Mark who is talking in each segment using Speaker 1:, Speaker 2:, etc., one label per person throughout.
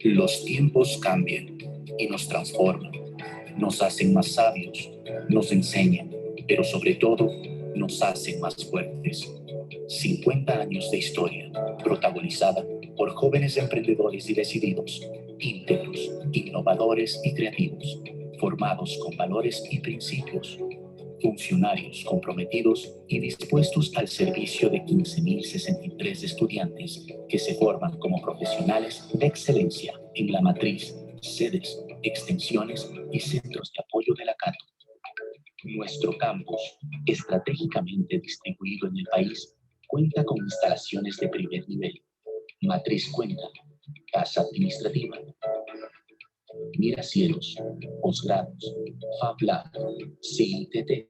Speaker 1: Los tiempos cambian y nos transforman, nos hacen más sabios, nos enseñan, pero sobre todo nos hacen más fuertes. 50 años de historia, protagonizada por jóvenes emprendedores y decididos, íntegros, innovadores y creativos, formados con valores y principios, funcionarios comprometidos y dispuestos al servicio de 15.063 estudiantes que se forman como profesionales de excelencia en la matriz, sedes, extensiones y centros de apoyo de la Cato. Nuestro campus, estratégicamente distribuido en el país, cuenta con instalaciones de primer nivel, matriz cuenta, casa administrativa, miracielos, posgrados, Fab Lab, CITT,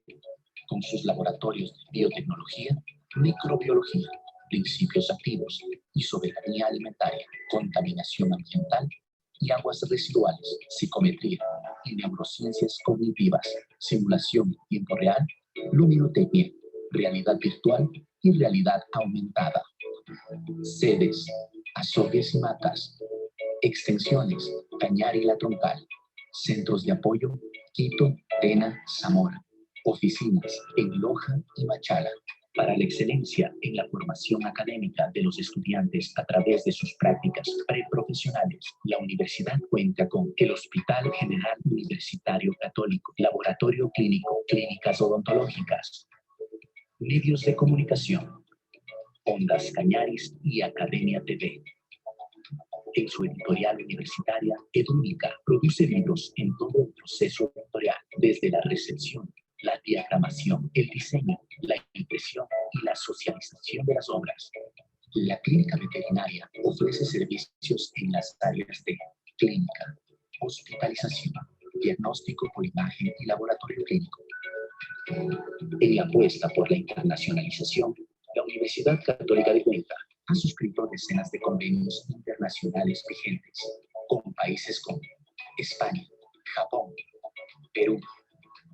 Speaker 1: con sus laboratorios de biotecnología, microbiología, principios activos y soberanía alimentaria, contaminación ambiental y aguas residuales, psicometría y neurociencias cognitivas, simulación en tiempo real, luminotecnia, realidad virtual y realidad aumentada. Sedes, Azogues y Matas. Extensiones, Cañar y La Troncal. Centros de apoyo, Quito, Tena, Zamora. Oficinas en Loja y Machala. Para la excelencia en la formación académica de los estudiantes a través de sus prácticas preprofesionales, la universidad cuenta con el Hospital General Universitario Católico, Laboratorio Clínico, Clínicas Odontológicas, medios de comunicación, Ondas Cañaris y Academia TV. En su editorial universitaria, Edúnica produce libros en todo el proceso editorial, desde la recepción, la diagramación, el diseño, la impresión y la socialización de las obras. La clínica veterinaria ofrece servicios en las áreas de clínica, hospitalización, diagnóstico por imagen y laboratorio clínico. En la apuesta por la internacionalización, la Universidad Católica de Cuenca ha suscrito decenas de convenios internacionales vigentes con países como España, Japón, Perú,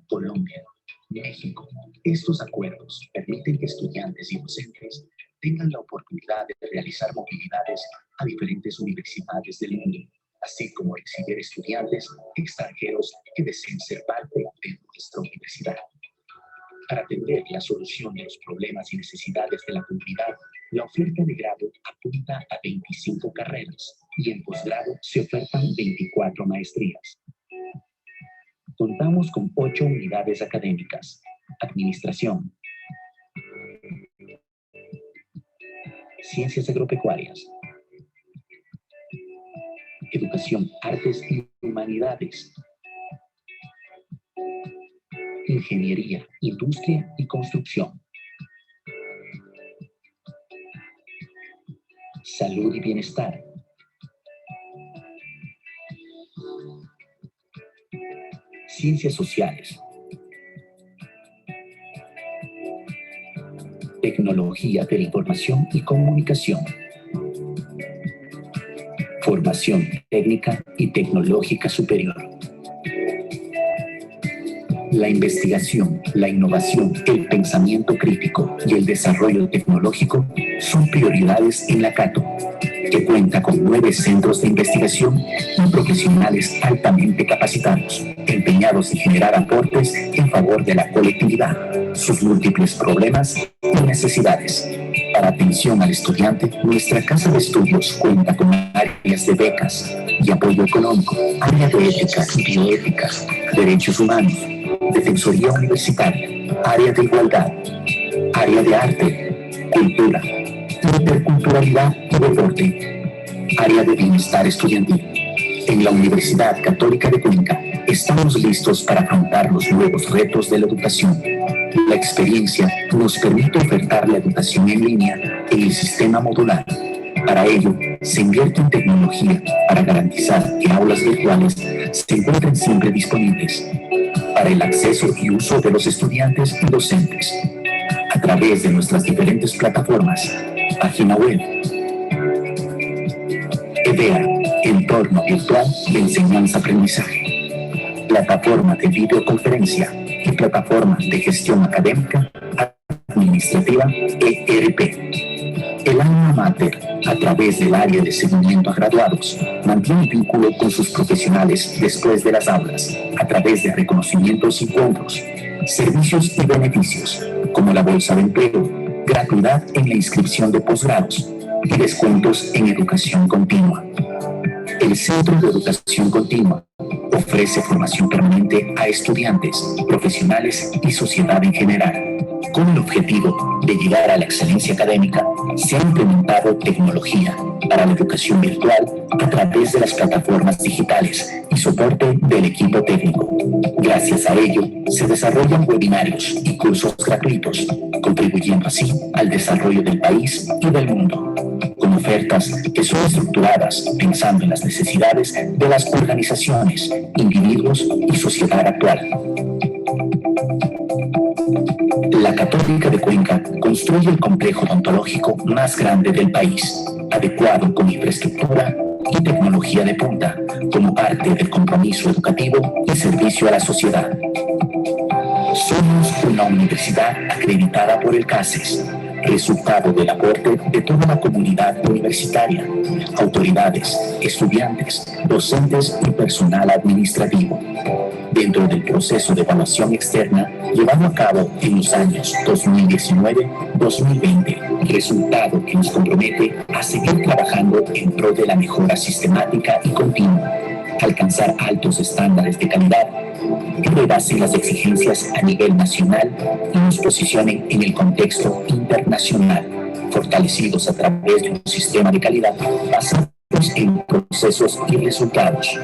Speaker 1: Colombia, México. Estos acuerdos permiten que estudiantes y docentes tengan la oportunidad de realizar movilidades a diferentes universidades del mundo, así como recibir estudiantes extranjeros que deseen ser parte de nuestra universidad. Para atender la solución de los problemas y necesidades de la comunidad, la oferta de grado apunta a 25 carreras y en posgrado se ofertan 24 maestrías. Contamos con 8 unidades académicas: administración, ciencias agropecuarias, educación, artes y humanidades, ingeniería, industria y construcción, salud y bienestar, ciencias sociales, tecnología de la información y comunicación, formación técnica y tecnológica superior. La investigación, la innovación, el pensamiento crítico y el desarrollo tecnológico son prioridades en la Cato, que cuenta con 9 centros de investigación y profesionales altamente capacitados, empeñados en generar aportes en favor de la colectividad, sus múltiples problemas y necesidades. Para atención al estudiante, nuestra casa de estudios cuenta con áreas de becas y apoyo económico, área de ética y bioética, derechos humanos, defensoría universitaria, área de igualdad, área de arte, cultura, interculturalidad y deporte, área de bienestar estudiantil. En la Universidad Católica de Cuenca estamos listos para afrontar los nuevos retos de la educación. La experiencia nos permite ofertar la educación en línea en el sistema modular. Para ello, se invierte en tecnología para garantizar que aulas virtuales se encuentren siempre disponibles para el acceso y uso de los estudiantes y docentes a través de nuestras diferentes plataformas, página web, EDEA, entorno virtual de enseñanza-aprendizaje, plataforma de videoconferencia y plataforma de gestión académica administrativa, ERP. El alma mater A través del área de seguimiento a graduados, mantiene vínculo con sus profesionales después de las aulas, a través de reconocimientos y encuentros, servicios y beneficios, como la bolsa de empleo, gratuidad en la inscripción de posgrados y descuentos en educación continua. El Centro de Educación Continua ofrece formación permanente a estudiantes, profesionales y sociedad en general. Con el objetivo de llegar a la excelencia académica, se ha implementado tecnología para la educación virtual a través de las plataformas digitales y soporte del equipo técnico. Gracias a ello, se desarrollan webinarios y cursos gratuitos, contribuyendo así al desarrollo del país y del mundo, con ofertas que son estructuradas pensando en las necesidades de las organizaciones, individuos y sociedad actual. La Católica de Cuenca construye el complejo odontológico más grande del país, adecuado con infraestructura y tecnología de punta, como parte del compromiso educativo y servicio a la sociedad. Somos una universidad acreditada por el CASES, resultado del aporte de toda la comunidad universitaria, autoridades, estudiantes, docentes y personal administrativo. Dentro del proceso de evaluación externa llevado a cabo en los años 2019-2020, resultado que nos compromete a seguir trabajando en pro de la mejora sistemática y continua, alcanzar altos estándares de calidad que rebasen las exigencias a nivel nacional y nos posicionen en el contexto internacional, fortalecidos a través de un sistema de calidad basado en procesos y resultados.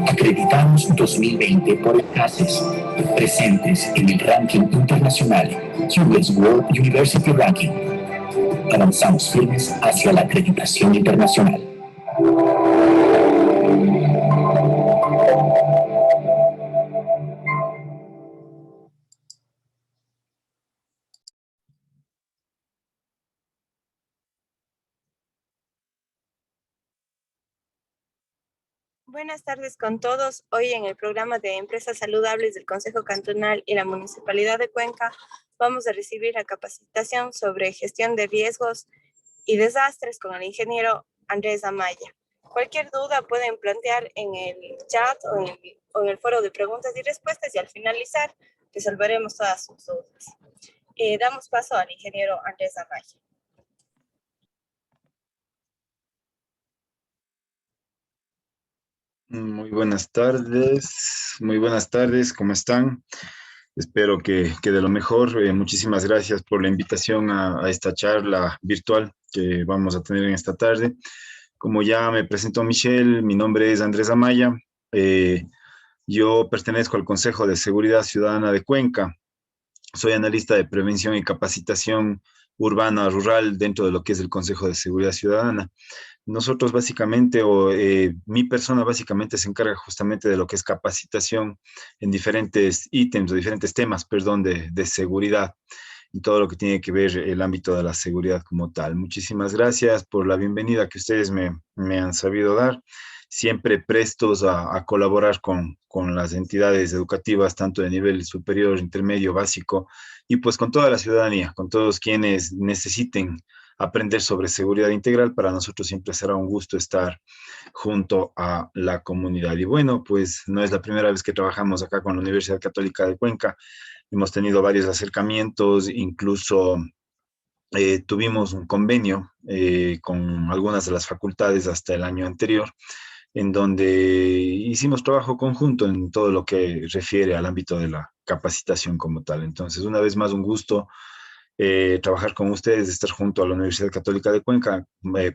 Speaker 1: Acreditamos 2020 por el CASES, presentes en el ranking internacional US World University Ranking. Avanzamos firmes hacia la acreditación internacional.
Speaker 2: Buenas tardes con todos. Hoy en el programa de Empresas Saludables del Consejo Cantonal y la Municipalidad de Cuenca vamos a recibir la capacitación sobre gestión de riesgos y desastres con el ingeniero Andrés Amaya. Cualquier duda pueden plantear en el chat o en el foro de preguntas y respuestas y al finalizar resolveremos todas sus dudas. Damos paso al ingeniero Andrés Amaya.
Speaker 3: Muy buenas tardes, ¿cómo están? Espero que de lo mejor. Muchísimas gracias por la invitación a esta charla virtual que vamos a tener en esta tarde. Como ya me presentó Michelle, mi nombre es Andrés Amaya. Yo pertenezco al Consejo de Seguridad Ciudadana de Cuenca. Soy analista de prevención y capacitación urbana rural dentro de lo que es el Consejo de Seguridad Ciudadana. Nosotros básicamente, mi persona básicamente se encarga justamente de lo que es capacitación en diferentes ítems o diferentes temas, de seguridad y todo lo que tiene que ver el ámbito de la seguridad como tal. Muchísimas gracias por la bienvenida que ustedes me han sabido dar. Siempre prestos a colaborar con las entidades educativas, tanto de nivel superior, intermedio, básico, y pues con toda la ciudadanía, con todos quienes necesiten aprender sobre seguridad integral. Para nosotros siempre será un gusto estar junto a la comunidad. Y bueno, pues no es la primera vez que trabajamos acá con la Universidad Católica de Cuenca. Hemos tenido varios acercamientos, incluso tuvimos un convenio con algunas de las facultades hasta el año anterior, en donde hicimos trabajo conjunto en todo lo que refiere al ámbito de la capacitación como tal. Entonces, una vez más, un gusto trabajar con ustedes, estar junto a la Universidad Católica de Cuenca,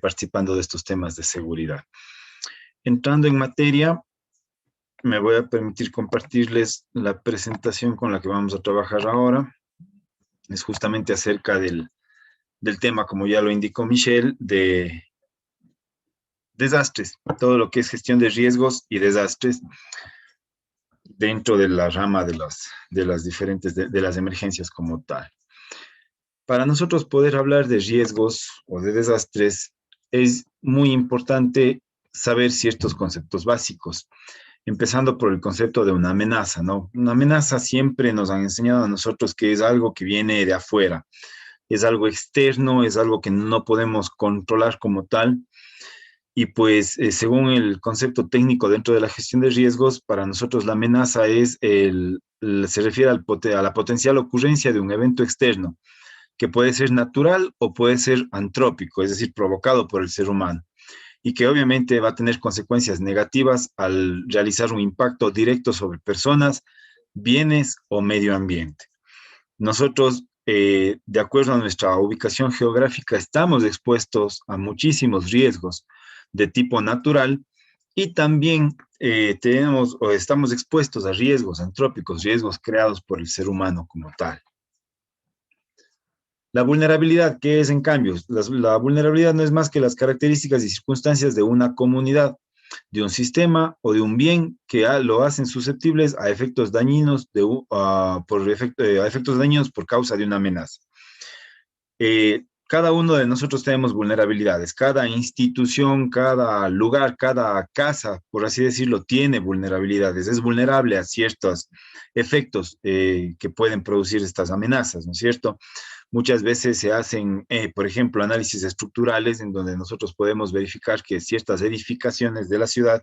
Speaker 3: participando de estos temas de seguridad. Entrando en materia, me voy a permitir compartirles la presentación con la que vamos a trabajar ahora. Es justamente acerca del tema, como ya lo indicó Michelle, de desastres, todo lo que es gestión de riesgos y desastres dentro de la rama de las diferentes, de las emergencias como tal. Para nosotros poder hablar de riesgos o de desastres, es muy importante saber ciertos conceptos básicos, empezando por el concepto de una amenaza, ¿no? Una amenaza siempre nos han enseñado a nosotros que es algo que viene de afuera, es algo externo, es algo que no podemos controlar como tal. Y pues, según el concepto técnico dentro de la gestión de riesgos, para nosotros la amenaza es se refiere a la potencial ocurrencia de un evento externo, que puede ser natural o puede ser antrópico, es decir, provocado por el ser humano, y que obviamente va a tener consecuencias negativas al realizar un impacto directo sobre personas, bienes o medio ambiente. Nosotros, de acuerdo a nuestra ubicación geográfica, estamos expuestos a muchísimos riesgos de tipo natural y también tenemos o estamos expuestos a riesgos antrópicos, riesgos creados por el ser humano como tal. La vulnerabilidad, ¿qué es en cambio? La vulnerabilidad no es más que las características y circunstancias de una comunidad, de un sistema o de un bien que lo hacen susceptibles a efectos dañinos, a efectos dañinos por causa de una amenaza. Cada uno de nosotros tenemos vulnerabilidades, cada institución, cada lugar, cada casa, por así decirlo, tiene vulnerabilidades, es vulnerable a ciertos efectos que pueden producir estas amenazas, ¿no es cierto? Muchas veces se hacen, por ejemplo, análisis estructurales en donde nosotros podemos verificar que ciertas edificaciones de la ciudad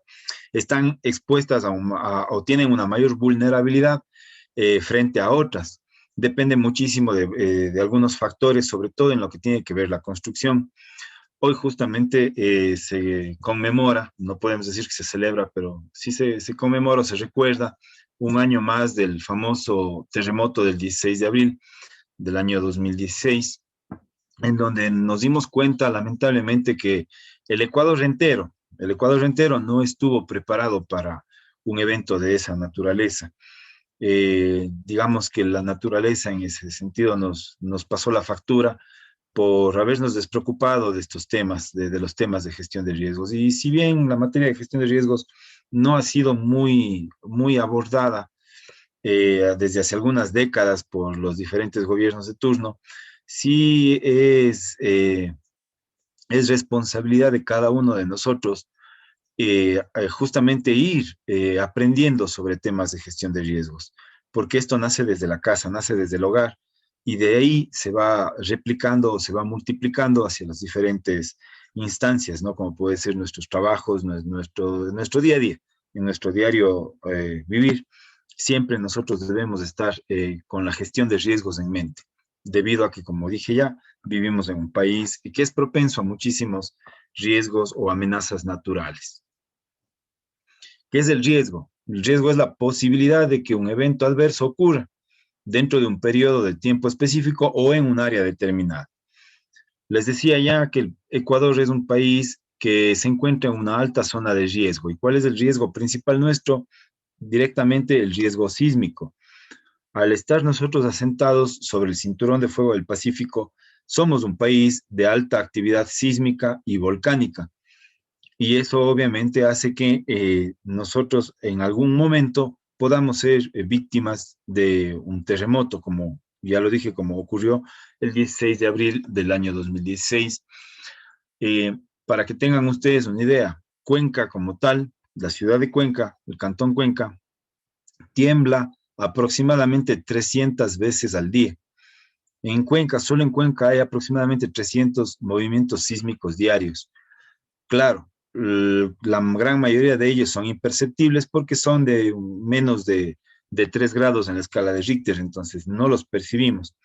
Speaker 3: están expuestas o tienen una mayor vulnerabilidad frente a otras. Depende muchísimo de algunos factores, sobre todo en lo que tiene que ver la construcción. Hoy justamente se conmemora, no podemos decir que se celebra, pero sí se conmemora o se recuerda un año más del famoso terremoto del 16 de abril del año 2016, en donde nos dimos cuenta lamentablemente que el Ecuador entero no estuvo preparado para un evento de esa naturaleza. Digamos que la naturaleza en ese sentido nos pasó la factura por habernos despreocupado de estos temas, de los temas de gestión de riesgos. Y si bien la materia de gestión de riesgos no ha sido muy abordada desde hace algunas décadas por los diferentes gobiernos de turno, sí es responsabilidad de cada uno de nosotros justamente ir aprendiendo sobre temas de gestión de riesgos, porque esto nace desde la casa, nace desde el hogar, y de ahí se va replicando o se va multiplicando hacia las diferentes instancias, ¿no? Como puede ser nuestros trabajos, nuestro día a día, en nuestro diario vivir. Siempre nosotros debemos estar con la gestión de riesgos en mente, debido a que, como dije ya, vivimos en un país que es propenso a muchísimos riesgos o amenazas naturales. ¿Qué es el riesgo? El riesgo es la posibilidad de que un evento adverso ocurra dentro de un periodo de tiempo específico o en un área determinada. Les decía ya que el Ecuador es un país que se encuentra en una alta zona de riesgo. ¿Y cuál es el riesgo principal nuestro? Directamente el riesgo sísmico. Al estar nosotros asentados sobre el cinturón de fuego del Pacífico, somos un país de alta actividad sísmica y volcánica. Y eso obviamente hace que nosotros en algún momento podamos ser víctimas de un terremoto, como ya lo dije, como ocurrió el 16 de abril del año 2016. Para que tengan ustedes una idea, Cuenca como tal, la ciudad de Cuenca, el cantón Cuenca, tiembla aproximadamente 300 veces al día. En Cuenca, solo en Cuenca hay aproximadamente 300 movimientos sísmicos diarios. Claro, la gran mayoría de ellos son imperceptibles porque son de menos de 3 grados en la escala de Richter, entonces no los percibimos.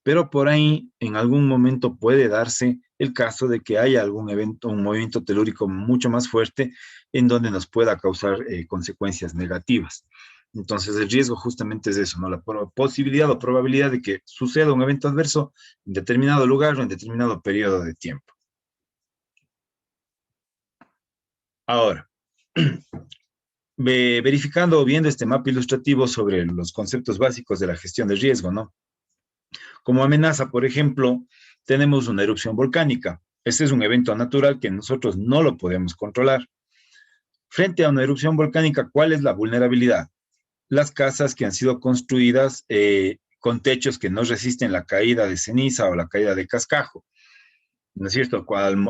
Speaker 3: Pero por ahí, en algún momento puede darse el caso de que haya algún evento, un movimiento telúrico mucho más fuerte en donde nos pueda causar consecuencias negativas. Entonces, el riesgo justamente es eso, ¿no? La posibilidad o probabilidad de que suceda un evento adverso en determinado lugar o en determinado periodo de tiempo. Ahora, verificando o viendo este mapa ilustrativo sobre los conceptos básicos de la gestión de riesgo, ¿no? Como amenaza, por ejemplo, tenemos una erupción volcánica. Este es un evento natural que nosotros no lo podemos controlar. Frente a una erupción volcánica, ¿cuál es la vulnerabilidad? Las casas que han sido construidas con techos que no resisten la caída de ceniza o la caída de cascajo. ¿No es cierto?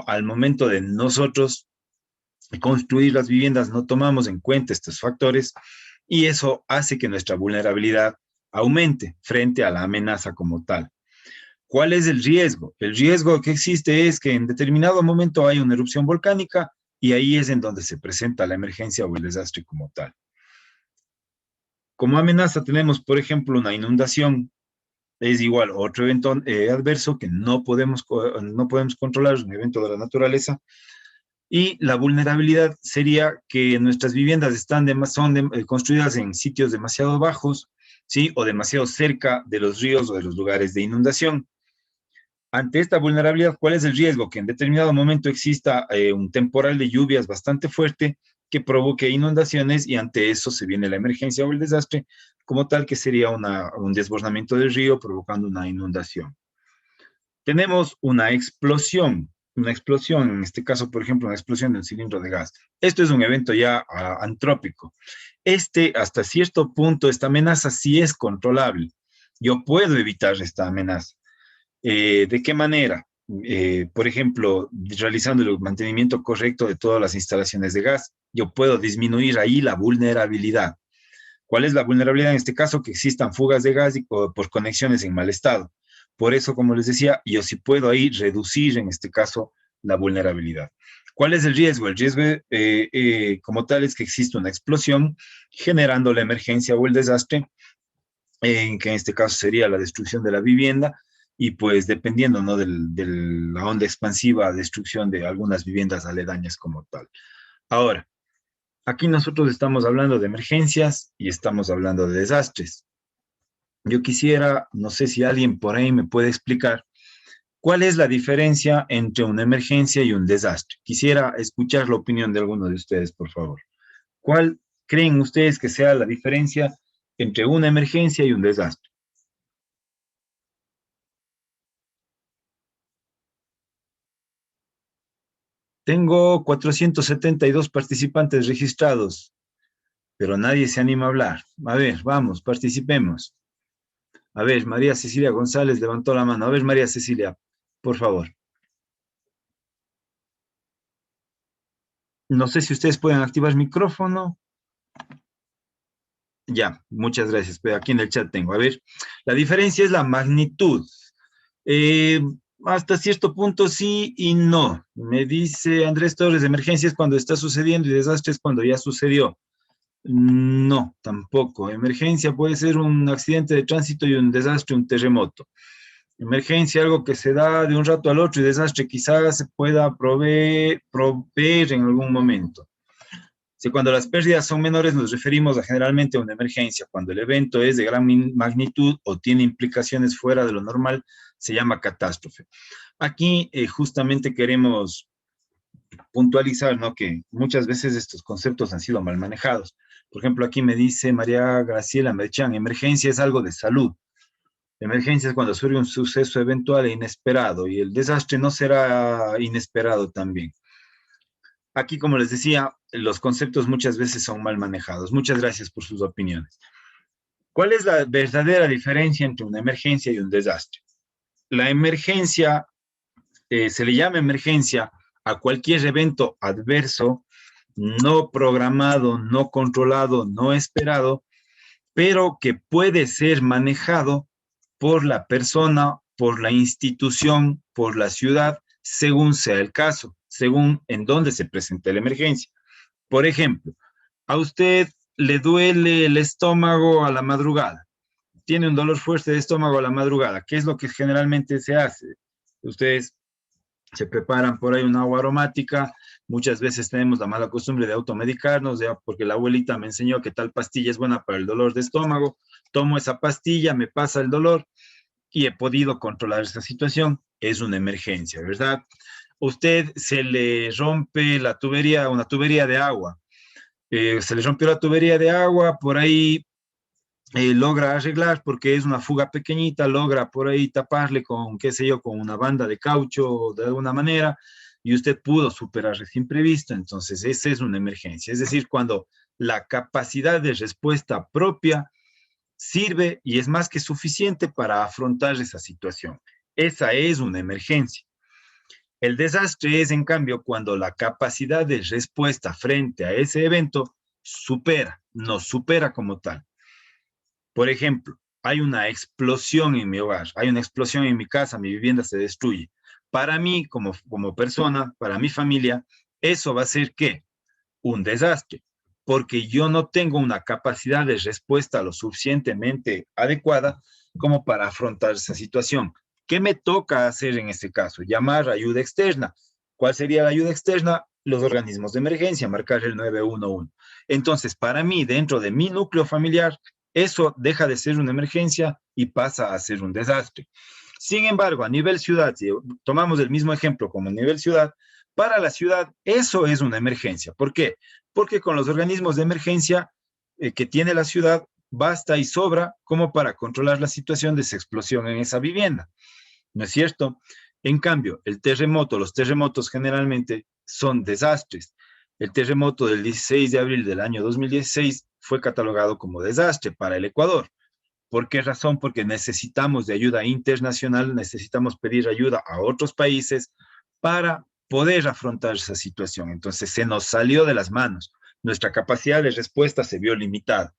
Speaker 3: Al momento de nosotros construir las viviendas no tomamos en cuenta estos factores y eso hace que nuestra vulnerabilidad aumente frente a la amenaza como tal. ¿Cuál es el riesgo? El riesgo que existe es que en determinado momento hay una erupción volcánica y ahí es en donde se presenta la emergencia o el desastre como tal. Como amenaza tenemos, por ejemplo, una inundación. Es igual otro evento adverso que no podemos controlar, un evento de la naturaleza. Y la vulnerabilidad sería que nuestras viviendas son construidas en sitios demasiado bajos, ¿sí? O demasiado cerca de los ríos o de los lugares de inundación. Ante esta vulnerabilidad, ¿cuál es el riesgo? Que en determinado momento exista un temporal de lluvias bastante fuerte que provoque inundaciones y ante eso se viene la emergencia o el desastre, como tal que sería un desbordamiento del río provocando una inundación. Tenemos una explosión, en este caso, por ejemplo, una explosión del cilindro de gas. Esto es un evento ya antrópico. Hasta cierto punto, esta amenaza sí es controlable. Yo puedo evitar esta amenaza. ¿De qué manera? Por ejemplo, realizando el mantenimiento correcto de todas las instalaciones de gas, yo puedo disminuir ahí la vulnerabilidad. ¿Cuál es la vulnerabilidad en este caso? Que existan fugas de gas por conexiones en mal estado. Por eso, como les decía, yo sí puedo ahí reducir en este caso la vulnerabilidad. ¿Cuál es el riesgo? El riesgo como tal es que existe una explosión generando la emergencia o el desastre, que en este caso sería la destrucción de la vivienda y pues dependiendo, ¿no? de la onda expansiva, destrucción de algunas viviendas aledañas como tal. Ahora, aquí nosotros estamos hablando de emergencias y estamos hablando de desastres. Yo quisiera, no sé si alguien por ahí me puede explicar cuál es la diferencia entre una emergencia y un desastre. Quisiera escuchar la opinión de alguno de ustedes, por favor. ¿Cuál creen ustedes que sea la diferencia entre una emergencia y un desastre? Tengo 472 participantes registrados, pero nadie se anima a hablar. A ver, vamos, participemos. A ver, María Cecilia González levantó la mano. A ver, María Cecilia, por favor. No sé si ustedes pueden activar el micrófono. Ya, muchas gracias. Pero aquí en el chat tengo. A ver, la diferencia es la magnitud. Eh, Hasta cierto punto sí y no. Me dice Andrés Torres, emergencia es cuando está sucediendo y desastre es cuando ya sucedió. No, tampoco. Emergencia puede ser un accidente de tránsito y un desastre, un terremoto. Emergencia, algo que se da de un rato al otro y desastre quizás se pueda proveer en algún momento. Si cuando las pérdidas son menores nos referimos generalmente a una emergencia. Cuando el evento es de gran magnitud o tiene implicaciones fuera de lo normal, se llama catástrofe. Aquí justamente queremos puntualizar, ¿no? Que muchas veces estos conceptos han sido mal manejados. Por ejemplo, aquí me dice María Graciela Merchan, emergencia es algo de salud. Emergencia es cuando surge un suceso eventual e inesperado y el desastre no será inesperado también. Aquí, como les decía, los conceptos muchas veces son mal manejados. Muchas gracias por sus opiniones. ¿Cuál es la verdadera diferencia entre una emergencia y un desastre? La emergencia, se le llama emergencia a cualquier evento adverso, no programado, no controlado, no esperado, pero que puede ser manejado por la persona, por la institución, por la ciudad, según sea el caso, según en dónde se presente la emergencia. Por ejemplo, a usted le duele el estómago a la madrugada, tiene un dolor fuerte de estómago a la madrugada. ¿Qué es lo que generalmente se hace? Ustedes se preparan por ahí un agua aromática. Muchas veces tenemos la mala costumbre de automedicarnos, ya porque la abuelita me enseñó que tal pastilla es buena para el dolor de estómago. Tomo esa pastilla, me pasa el dolor y he podido controlar esta situación. Es una emergencia, ¿verdad? Usted se le rompe la tubería, una tubería de agua. Se le rompió la tubería de agua, por ahí logra arreglar porque es una fuga pequeñita, logra por ahí taparle con, qué sé yo, con una banda de caucho de alguna manera y usted pudo superar ese imprevisto. Entonces, esa es una emergencia. Es decir, cuando la capacidad de respuesta propia sirve y es más que suficiente para afrontar esa situación. Esa es una emergencia. El desastre es, en cambio, cuando la capacidad de respuesta frente a ese evento nos supera como tal. Por ejemplo, hay una explosión en mi hogar, hay una explosión en mi casa, mi vivienda se destruye. Para mí, como persona, para mi familia, eso va a ser, ¿qué? Un desastre, porque yo no tengo una capacidad de respuesta lo suficientemente adecuada como para afrontar esa situación. ¿Qué me toca hacer en este caso? Llamar ayuda externa. ¿Cuál sería la ayuda externa? Los organismos de emergencia, marcar el 911. Entonces, para mí, dentro de mi núcleo familiar, eso deja de ser una emergencia y pasa a ser un desastre. Sin embargo, a nivel ciudad, si tomamos el mismo ejemplo como a nivel ciudad, para la ciudad eso es una emergencia. ¿Por qué? Porque con los organismos de emergencia que tiene la ciudad, basta y sobra como para controlar la situación de esa explosión en esa vivienda. ¿No es cierto? En cambio, los terremotos generalmente son desastres. El terremoto del 16 de abril del año 2016 fue catalogado como desastre para el Ecuador. ¿Por qué razón? Porque necesitamos de ayuda internacional, necesitamos pedir ayuda a otros países para poder afrontar esa situación. Entonces se nos salió de las manos. Nuestra capacidad de respuesta se vio limitada.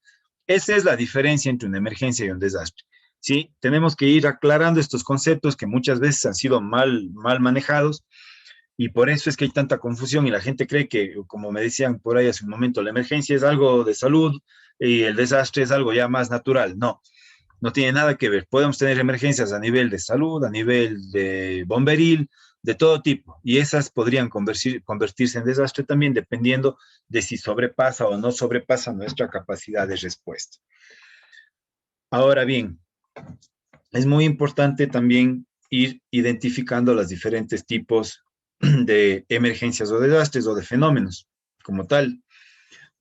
Speaker 3: Esa es la diferencia entre una emergencia y un desastre. ¿Sí? Tenemos que ir aclarando estos conceptos que muchas veces han sido mal manejados y por eso es que hay tanta confusión y la gente cree que, como me decían por ahí hace un momento, la emergencia es algo de salud y el desastre es algo ya más natural. No, no tiene nada que ver. Podemos tener emergencias a nivel de salud, a nivel de bomberil, de todo tipo. Y esas podrían convertirse en desastre también dependiendo de si sobrepasa o no sobrepasa nuestra capacidad de respuesta. Ahora bien, es muy importante también ir identificando los diferentes tipos de emergencias o desastres o de fenómenos como tal.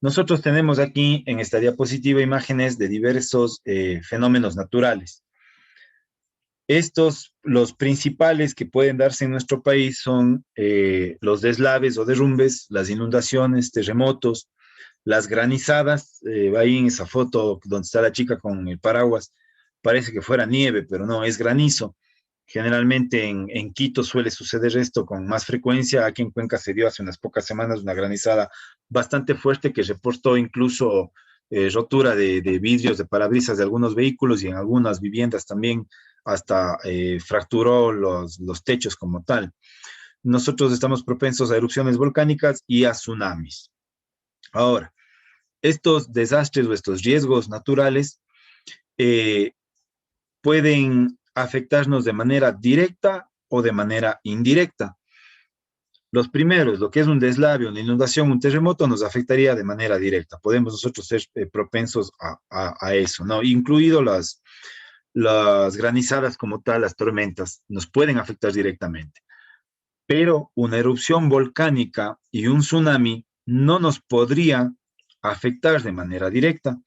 Speaker 3: Nosotros tenemos aquí en esta diapositiva imágenes de diversos fenómenos naturales. Los principales que pueden darse en nuestro país son los deslaves o derrumbes, las inundaciones, terremotos, las granizadas. Ahí en esa foto donde está la chica con el paraguas, parece que fuera nieve, pero no, es granizo. Generalmente en Quito suele suceder esto con más frecuencia. Aquí en Cuenca se dio hace unas pocas semanas una granizada bastante fuerte que reportó incluso rotura de vidrios de parabrisas de algunos vehículos y en algunas viviendas también hasta fracturó los techos como tal. Nosotros estamos propensos a erupciones volcánicas y a tsunamis. Ahora, estos desastres o estos riesgos naturales pueden afectarnos de manera directa o de manera indirecta. Los primeros, lo que es un deslave, una inundación, un terremoto, nos afectaría de manera directa. Podemos nosotros ser propensos a eso, ¿no? Incluido las granizadas como tal, las tormentas, nos pueden afectar directamente. Pero una erupción volcánica y un tsunami no nos podría afectar de manera directa.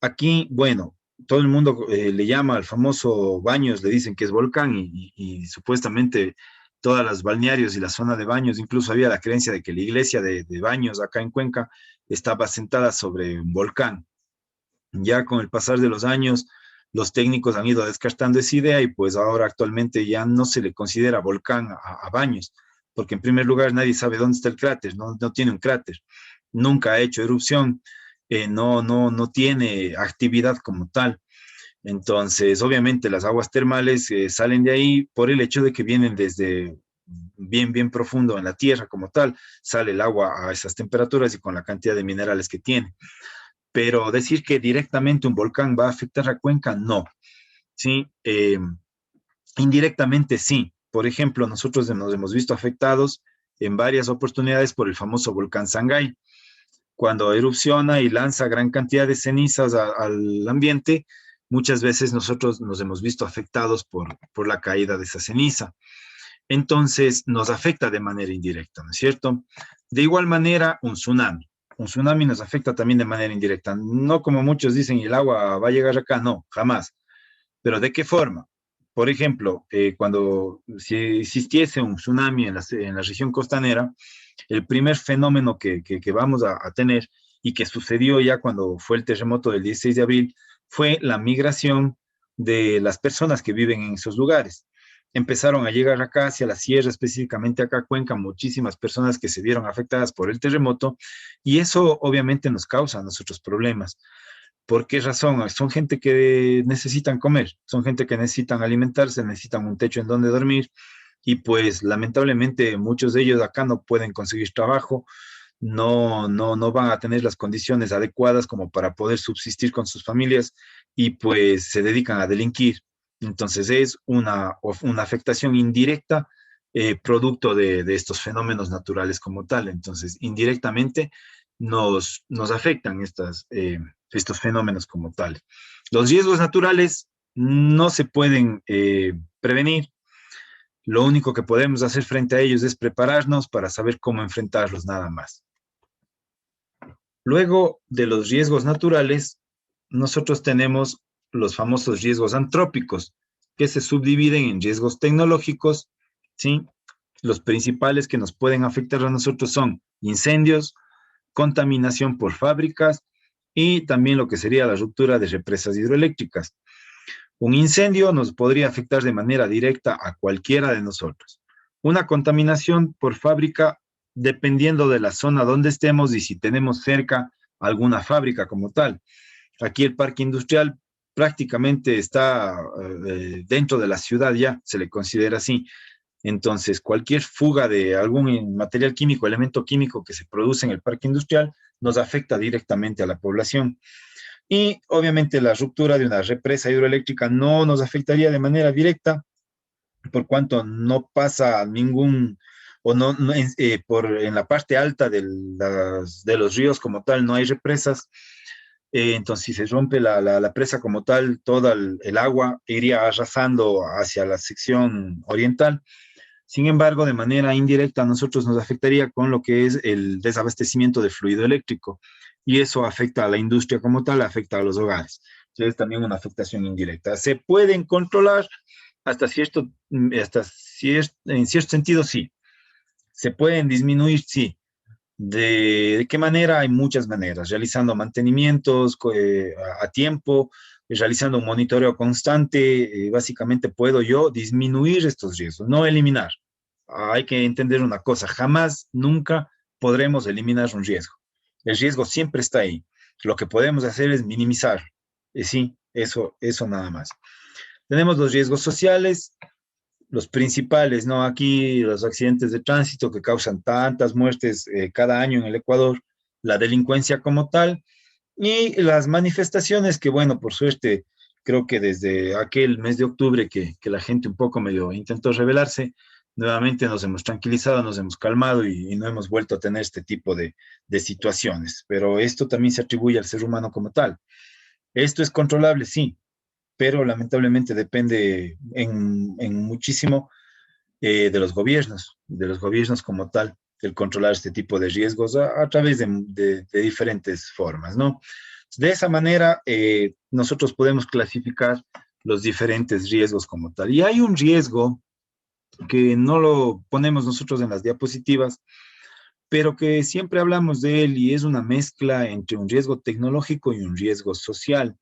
Speaker 3: Aquí, bueno, todo el mundo le llama al famoso Baños, le dicen que es volcán y supuestamente todas las balnearios y la zona de Baños, incluso había la creencia de que la iglesia de Baños acá en Cuenca estaba asentada sobre un volcán. Ya con el pasar de los años, los técnicos han ido descartando esa idea y pues ahora actualmente ya no se le considera volcán a Baños, porque en primer lugar nadie sabe dónde está el cráter, no tiene un cráter, nunca ha hecho erupción, no tiene actividad como tal. Entonces, obviamente las aguas termales salen de ahí por el hecho de que vienen desde bien profundo en la tierra como tal, sale el agua a esas temperaturas y con la cantidad de minerales que tiene. Pero decir que directamente un volcán va a afectar a Cuenca, no. ¿Sí? Indirectamente sí. Por ejemplo, nosotros nos hemos visto afectados en varias oportunidades por el famoso volcán Sangay. Cuando erupciona y lanza gran cantidad de cenizas al ambiente, muchas veces nosotros nos hemos visto afectados por la caída de esa ceniza. Entonces, nos afecta de manera indirecta, ¿no es cierto? De igual manera, un tsunami. Un tsunami nos afecta también de manera indirecta. No como muchos dicen, el agua va a llegar acá, no, jamás. Pero ¿de qué forma? Por ejemplo, si existiese un tsunami en la región costanera, el primer fenómeno que vamos a tener y que sucedió ya cuando fue el terremoto del 16 de abril fue la migración de las personas que viven en esos lugares. Empezaron a llegar acá hacia la sierra, específicamente acá a Cuenca, muchísimas personas que se vieron afectadas por el terremoto y eso obviamente nos causa a nosotros problemas. ¿Por qué razón? Son gente que necesitan comer, son gente que necesitan alimentarse, necesitan un techo en donde dormir y pues lamentablemente muchos de ellos acá no pueden conseguir trabajo, no van a tener las condiciones adecuadas como para poder subsistir con sus familias y pues se dedican a delinquir. Entonces es una afectación indirecta producto de estos fenómenos naturales como tal. Entonces, indirectamente nos afectan estos fenómenos como tal. Los riesgos naturales no se pueden prevenir. Lo único que podemos hacer frente a ellos es prepararnos para saber cómo enfrentarlos nada más. Luego de los riesgos naturales, nosotros tenemos los famosos riesgos antrópicos, que se subdividen en riesgos tecnológicos, ¿sí? Los principales que nos pueden afectar a nosotros son incendios, contaminación por fábricas y también lo que sería la ruptura de represas hidroeléctricas. Un incendio nos podría afectar de manera directa a cualquiera de nosotros. Una contaminación por fábrica, dependiendo de la zona donde estemos y si tenemos cerca alguna fábrica como tal. Aquí el parque industrial prácticamente está dentro de la ciudad ya, se le considera así. Entonces, cualquier fuga de algún material químico, elemento químico que se produce en el parque industrial, nos afecta directamente a la población. Y obviamente la ruptura de una represa hidroeléctrica no nos afectaría de manera directa, por cuanto no pasa ningún, o en la parte alta de los ríos como tal no hay represas. Entonces, si se rompe la presa como tal, todo el agua iría arrasando hacia la sección oriental. Sin embargo, de manera indirecta a nosotros nos afectaría con lo que es el desabastecimiento de fluido eléctrico y eso afecta a la industria como tal, afecta a los hogares. Entonces, es también una afectación indirecta. ¿Se pueden controlar? En cierto sentido, sí. ¿Se pueden disminuir? Sí. ¿De qué manera? Hay muchas maneras, realizando mantenimientos a tiempo, realizando un monitoreo constante, básicamente puedo yo disminuir estos riesgos, no eliminar. Hay que entender una cosa, jamás, nunca podremos eliminar un riesgo. El riesgo siempre está ahí. Lo que podemos hacer es minimizar. Sí, eso nada más. Tenemos los riesgos sociales, los principales, ¿no? Aquí los accidentes de tránsito que causan tantas muertes cada año en el Ecuador, la delincuencia como tal y las manifestaciones que, bueno, por suerte, creo que desde aquel mes de octubre que la gente un poco medio intentó rebelarse, nuevamente nos hemos tranquilizado, nos hemos calmado y no hemos vuelto a tener este tipo de situaciones. Pero esto también se atribuye al ser humano como tal. ¿Esto es controlable? Sí, pero lamentablemente depende en muchísimo de los gobiernos como tal, el controlar este tipo de riesgos a través de diferentes formas, ¿no? De esa manera, nosotros podemos clasificar los diferentes riesgos como tal. Y hay un riesgo que no lo ponemos nosotros en las diapositivas, pero que siempre hablamos de él y es una mezcla entre un riesgo tecnológico y un riesgo social,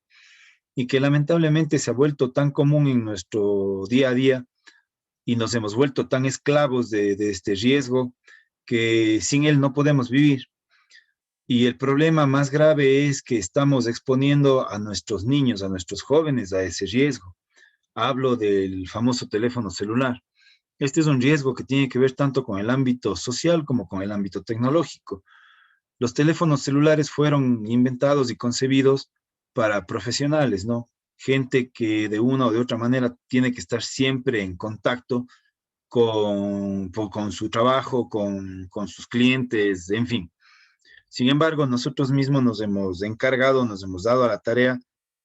Speaker 3: y que lamentablemente se ha vuelto tan común en nuestro día a día y nos hemos vuelto tan esclavos de este riesgo que sin él no podemos vivir. Y el problema más grave es que estamos exponiendo a nuestros niños, a nuestros jóvenes a ese riesgo. Hablo del famoso teléfono celular. Este es un riesgo que tiene que ver tanto con el ámbito social como con el ámbito tecnológico. Los teléfonos celulares fueron inventados y concebidos para profesionales, ¿no? Gente que de una o de otra manera tiene que estar siempre en contacto con su trabajo, con sus clientes, en fin. Sin embargo, nosotros mismos nos hemos encargado, nos hemos dado a la tarea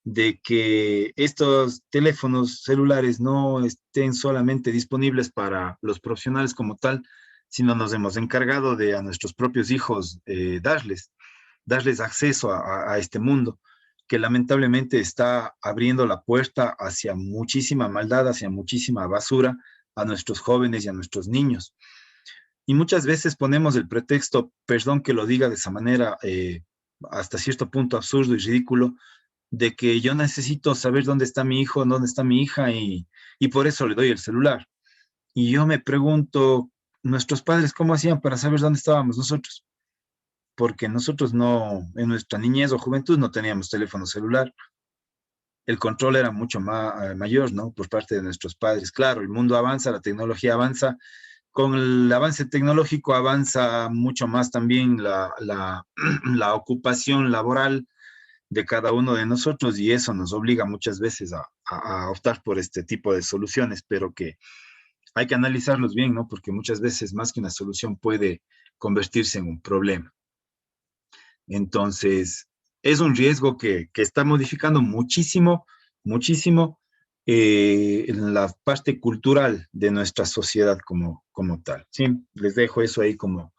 Speaker 3: de que estos teléfonos celulares no estén solamente disponibles para los profesionales como tal, sino nos hemos encargado de a nuestros propios hijos darles acceso a este mundo que lamentablemente está abriendo la puerta hacia muchísima maldad, hacia muchísima basura a nuestros jóvenes y a nuestros niños. Y muchas veces ponemos el pretexto, perdón que lo diga de esa manera, hasta cierto punto absurdo y ridículo, de que yo necesito saber dónde está mi hijo, dónde está mi hija y por eso le doy el celular. Y yo me pregunto, nuestros padres, ¿cómo hacían para saber dónde estábamos nosotros? porque nosotros no, en nuestra niñez o juventud no teníamos teléfono celular. El control era mucho más mayor, ¿no? Por parte de nuestros padres. Claro, el mundo avanza, la tecnología avanza. Con el avance tecnológico avanza mucho más también la ocupación laboral de cada uno de nosotros y eso nos obliga muchas veces a optar por este tipo de soluciones, pero que hay que analizarlos bien, ¿no? Porque muchas veces más que una solución puede convertirse en un problema. Entonces, es un riesgo que está modificando muchísimo, muchísimo en la parte cultural de nuestra sociedad como tal. ¿Sí? Les dejo eso ahí como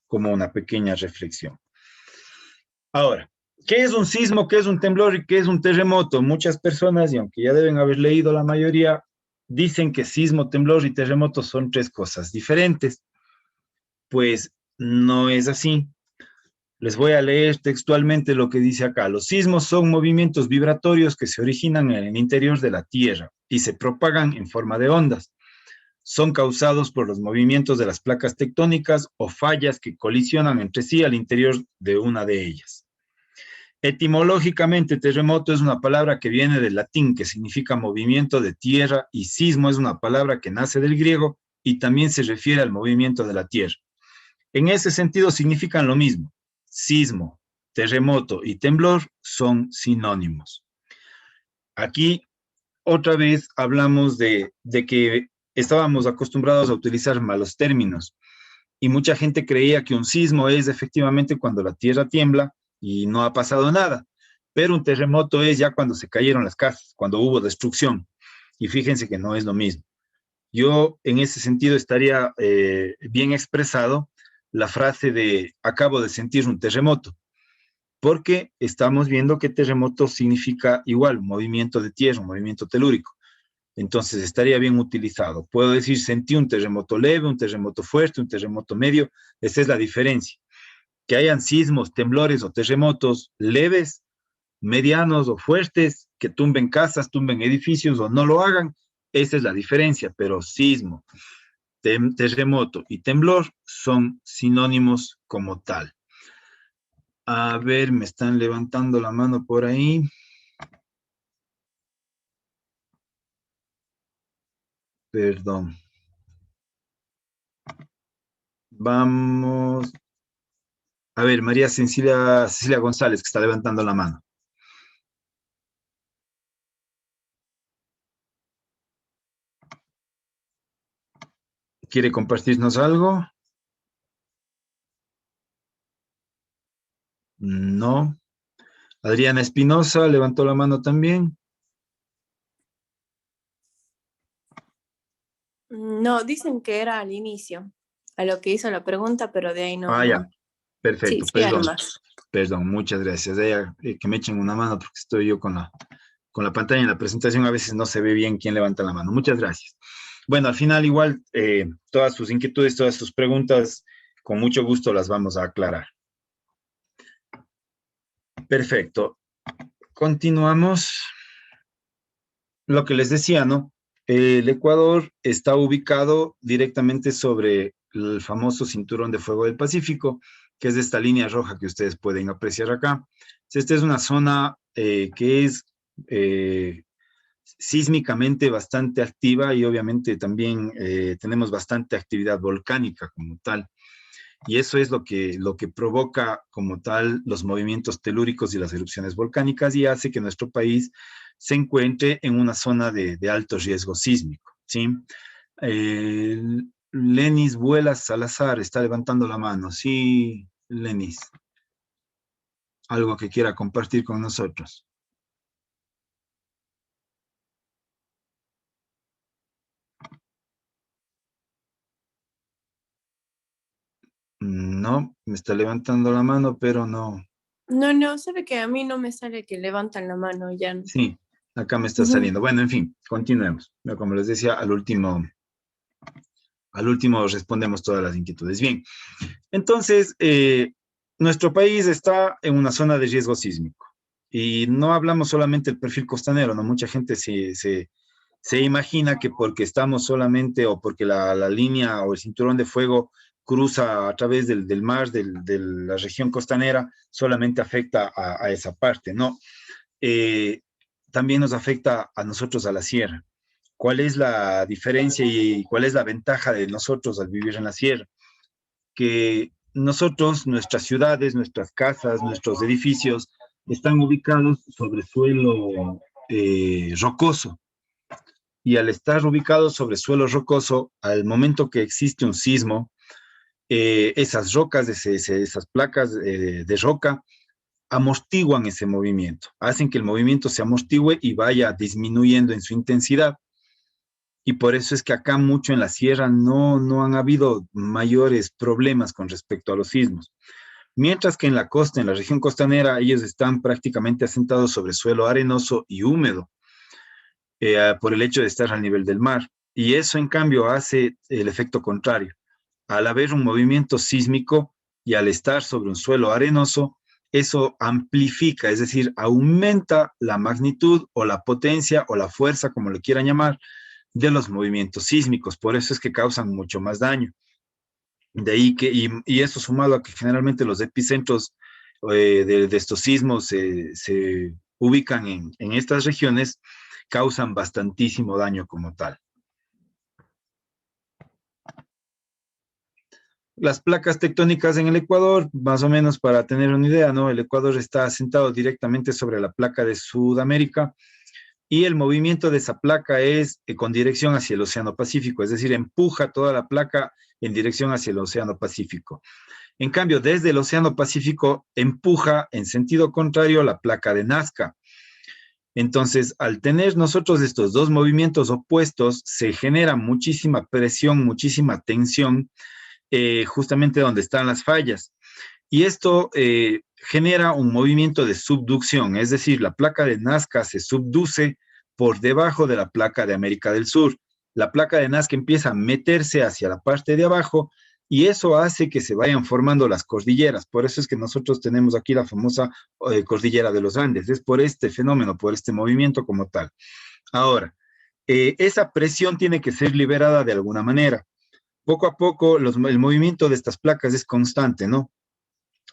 Speaker 3: una pequeña reflexión. Ahora, ¿qué es un sismo? ¿Qué es un temblor? ¿Y qué es un terremoto? Muchas personas, y aunque ya deben haber leído la mayoría, dicen que sismo, temblor y terremoto son tres cosas diferentes. Pues no es así. Les voy a leer textualmente lo que dice acá. Los sismos son movimientos vibratorios que se originan en el interior de la Tierra y se propagan en forma de ondas. Son causados por los movimientos de las placas tectónicas o fallas que colisionan entre sí al interior de una de ellas. Etimológicamente, terremoto es una palabra que viene del latín, que significa movimiento de tierra, y sismo es una palabra que nace del griego y también se refiere al movimiento de la tierra. En ese sentido significan lo mismo. Sismo, terremoto y temblor son sinónimos. Aquí otra vez hablamos de que estábamos acostumbrados a utilizar malos términos y mucha gente creía que un sismo es efectivamente cuando la tierra tiembla y no ha pasado nada, pero un terremoto es ya cuando se cayeron las casas, cuando hubo destrucción, y fíjense que no es lo mismo. Yo en ese sentido estaría bien expresado la frase de acabo de sentir un terremoto, porque estamos viendo que terremoto significa igual, un movimiento de tierra, un movimiento telúrico. Entonces estaría bien utilizado. Puedo decir sentí un terremoto leve, un terremoto fuerte, un terremoto medio. Esa es la diferencia. Que hayan sismos, temblores o terremotos leves, medianos o fuertes, que tumben casas, tumben edificios o no lo hagan, esa es la diferencia. Pero sismo, terremoto y temblor son sinónimos como tal. A ver, me están levantando la mano por ahí. Perdón. Vamos. A ver, María Cecilia González, que está levantando la mano. ¿Quiere compartirnos algo? No. Adriana Espinosa levantó la mano también.
Speaker 2: No, dicen que era al inicio, a lo que hizo la pregunta, pero de ahí no.
Speaker 3: Ah, ya.
Speaker 2: Sí,
Speaker 3: Perfecto,
Speaker 2: sí hay
Speaker 3: perdón.
Speaker 2: más.
Speaker 3: Perdón, muchas gracias. Que me echen una mano porque estoy yo con la pantalla en la presentación. A veces no se ve bien quién levanta la mano. Muchas gracias. Bueno, al final igual todas sus inquietudes, todas sus preguntas, con mucho gusto las vamos a aclarar. Perfecto. Continuamos. Lo que les decía, ¿no? El Ecuador está ubicado directamente sobre el famoso Cinturón de Fuego del Pacífico, que es esta línea roja que ustedes pueden apreciar acá. Esta es una zona que es sísmicamente bastante activa y obviamente también tenemos bastante actividad volcánica como tal. Y eso es lo que provoca como tal los movimientos telúricos y las erupciones volcánicas y hace que nuestro país se encuentre en una zona de alto riesgo sísmico, ¿sí? Lenis Vuelas Salazar está levantando la mano. Sí, Lenis. Algo que quiera compartir con nosotros. No, me está levantando la mano, pero no.
Speaker 2: No, sabe que a mí no me sale que levantan la mano ya. No.
Speaker 3: Sí, acá me está saliendo. Bueno, en fin, continuemos. Como les decía, al último respondemos todas las inquietudes. Bien, entonces, nuestro país está en una zona de riesgo sísmico y no hablamos solamente del perfil costanero, ¿no? Mucha gente se imagina que porque estamos solamente o porque la línea o el cinturón de fuego cruza a través del mar, de la región costanera, solamente afecta a esa parte, ¿no? También nos afecta a nosotros a la sierra. ¿Cuál es la diferencia y cuál es la ventaja de nosotros al vivir en la sierra? Que nosotros, nuestras ciudades, nuestras casas, nuestros edificios, están ubicados sobre suelo rocoso. Y al estar ubicados sobre suelo rocoso, al momento que existe un sismo, esas rocas, esas placas de roca, amortiguan ese movimiento, hacen que el movimiento se amortigue y vaya disminuyendo en su intensidad. Y por eso es que acá mucho en la sierra no han habido mayores problemas con respecto a los sismos. Mientras que en la costa, en la región costanera, ellos están prácticamente asentados sobre suelo arenoso y húmedo, por el hecho de estar al nivel del mar. Y eso, en cambio, hace el efecto contrario. Al haber un movimiento sísmico y al estar sobre un suelo arenoso, eso amplifica, es decir, aumenta la magnitud o la potencia o la fuerza, como le quieran llamar, de los movimientos sísmicos. Por eso es que causan mucho más daño. De ahí que, y eso sumado a que generalmente los epicentros de estos sismos se ubican en estas regiones, causan bastantísimo daño como tal. Las placas tectónicas en el Ecuador, más o menos para tener una idea, ¿no? El Ecuador está asentado directamente sobre la placa de Sudamérica y el movimiento de esa placa es con dirección hacia el Océano Pacífico, es decir, empuja toda la placa en dirección hacia el Océano Pacífico. En cambio, desde el Océano Pacífico empuja en sentido contrario la placa de Nazca. Entonces, al tener nosotros estos dos movimientos opuestos, se genera muchísima presión, muchísima tensión, justamente donde están las fallas. Y esto genera un movimiento de subducción, es decir, la placa de Nazca se subduce por debajo de la placa de América del Sur. La placa de Nazca empieza a meterse hacia la parte de abajo y eso hace que se vayan formando las cordilleras. Por eso es que nosotros tenemos aquí la famosa cordillera de los Andes. Es por este fenómeno, por este movimiento como tal. Ahora, esa presión tiene que ser liberada de alguna manera. Poco a poco el movimiento de estas placas es constante, ¿no?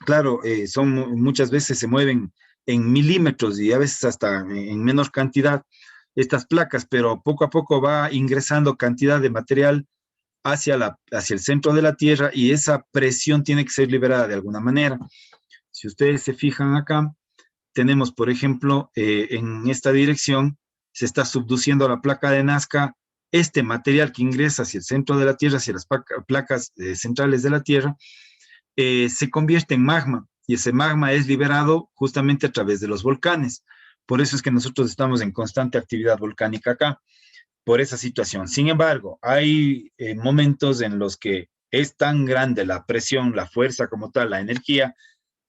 Speaker 3: Claro, muchas veces se mueven en milímetros y a veces hasta en menor cantidad estas placas, pero poco a poco va ingresando cantidad de material hacia el centro de la Tierra y esa presión tiene que ser liberada de alguna manera. Si ustedes se fijan acá, tenemos, por ejemplo, en esta dirección, se está subduciendo la placa de Nazca, este material que ingresa hacia el centro de la Tierra, hacia las placas centrales de la Tierra, se convierte en magma y ese magma es liberado justamente a través de los volcanes. Por eso es que nosotros estamos en constante actividad volcánica acá, por esa situación. Sin embargo, hay momentos en los que es tan grande la presión, la fuerza como tal, la energía,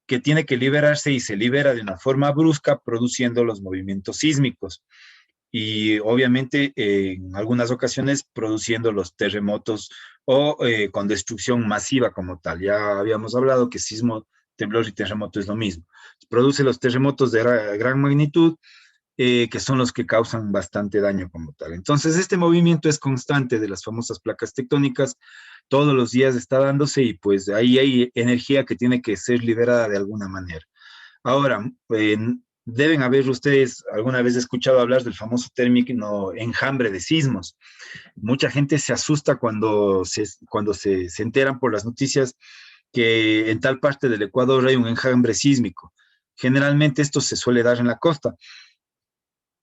Speaker 3: que tiene que liberarse y se libera de una forma brusca, produciendo los movimientos sísmicos. Y obviamente en algunas ocasiones produciendo los terremotos o con destrucción masiva como tal. Ya habíamos hablado que sismo, temblor y terremoto es lo mismo. Produce los terremotos de gran magnitud, que son los que causan bastante daño como tal. Entonces, este movimiento es constante de las famosas placas tectónicas, todos los días está dándose y pues ahí hay energía que tiene que ser liberada de alguna manera. Ahora, deben haber ustedes alguna vez escuchado hablar del famoso término enjambre de sismos. Mucha gente se asusta cuando se enteran por las noticias que en tal parte del Ecuador hay un enjambre sísmico. Generalmente esto se suele dar en la costa.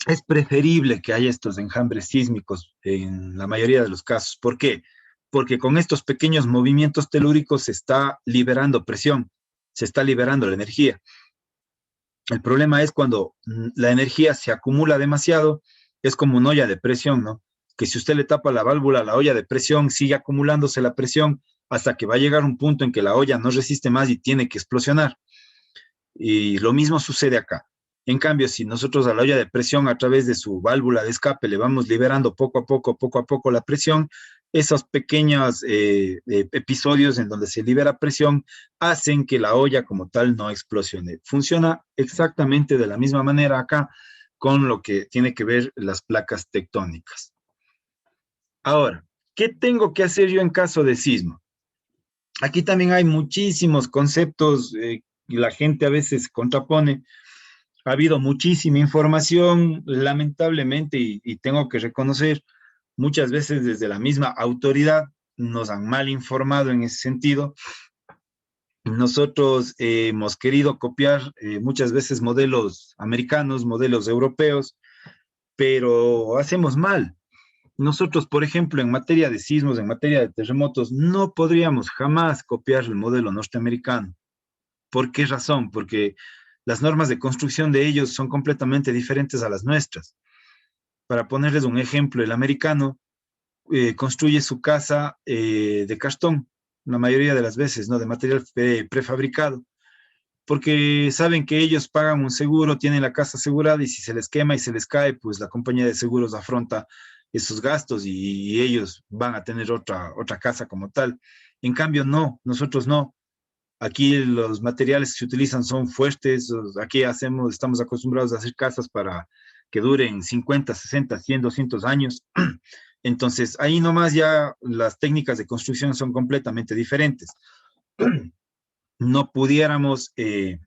Speaker 3: Es preferible que haya estos enjambres sísmicos en la mayoría de los casos. ¿Por qué? Porque con estos pequeños movimientos telúricos se está liberando presión, se está liberando la energía. El problema es cuando la energía se acumula demasiado, es como una olla de presión, ¿no? Que si usted le tapa la válvula a la olla de presión, sigue acumulándose la presión hasta que va a llegar un punto en que la olla no resiste más y tiene que explosionar. Y lo mismo sucede acá. En cambio, si nosotros a la olla de presión a través de su válvula de escape le vamos liberando poco a poco la presión, esos pequeños episodios en donde se libera presión hacen que la olla como tal no explosione. Funciona exactamente de la misma manera acá con lo que tiene que ver las placas tectónicas. Ahora, ¿qué tengo que hacer yo en caso de sismo? Aquí también hay muchísimos conceptos y la gente a veces contrapone. Ha habido muchísima información, lamentablemente, y tengo que reconocer, muchas veces desde la misma autoridad nos han mal informado en ese sentido. Nosotros hemos querido copiar muchas veces modelos americanos, modelos europeos, pero hacemos mal. Nosotros, por ejemplo, en materia de sismos, en materia de terremotos, no podríamos jamás copiar el modelo norteamericano. ¿Por qué razón? Porque las normas de construcción de ellos son completamente diferentes a las nuestras. Para ponerles un ejemplo, el americano construye su casa de cartón, la mayoría de las veces, ¿no? De material prefabricado, porque saben que ellos pagan un seguro, tienen la casa asegurada y si se les quema y se les cae, pues la compañía de seguros afronta esos gastos y ellos van a tener otra casa como tal. En cambio, no, nosotros no. Aquí los materiales que se utilizan son fuertes, aquí estamos acostumbrados a hacer casas para que duren 50, 60, 100, 200 años. Entonces, ahí nomás ya las técnicas de construcción son completamente diferentes. No pudiéramos eh,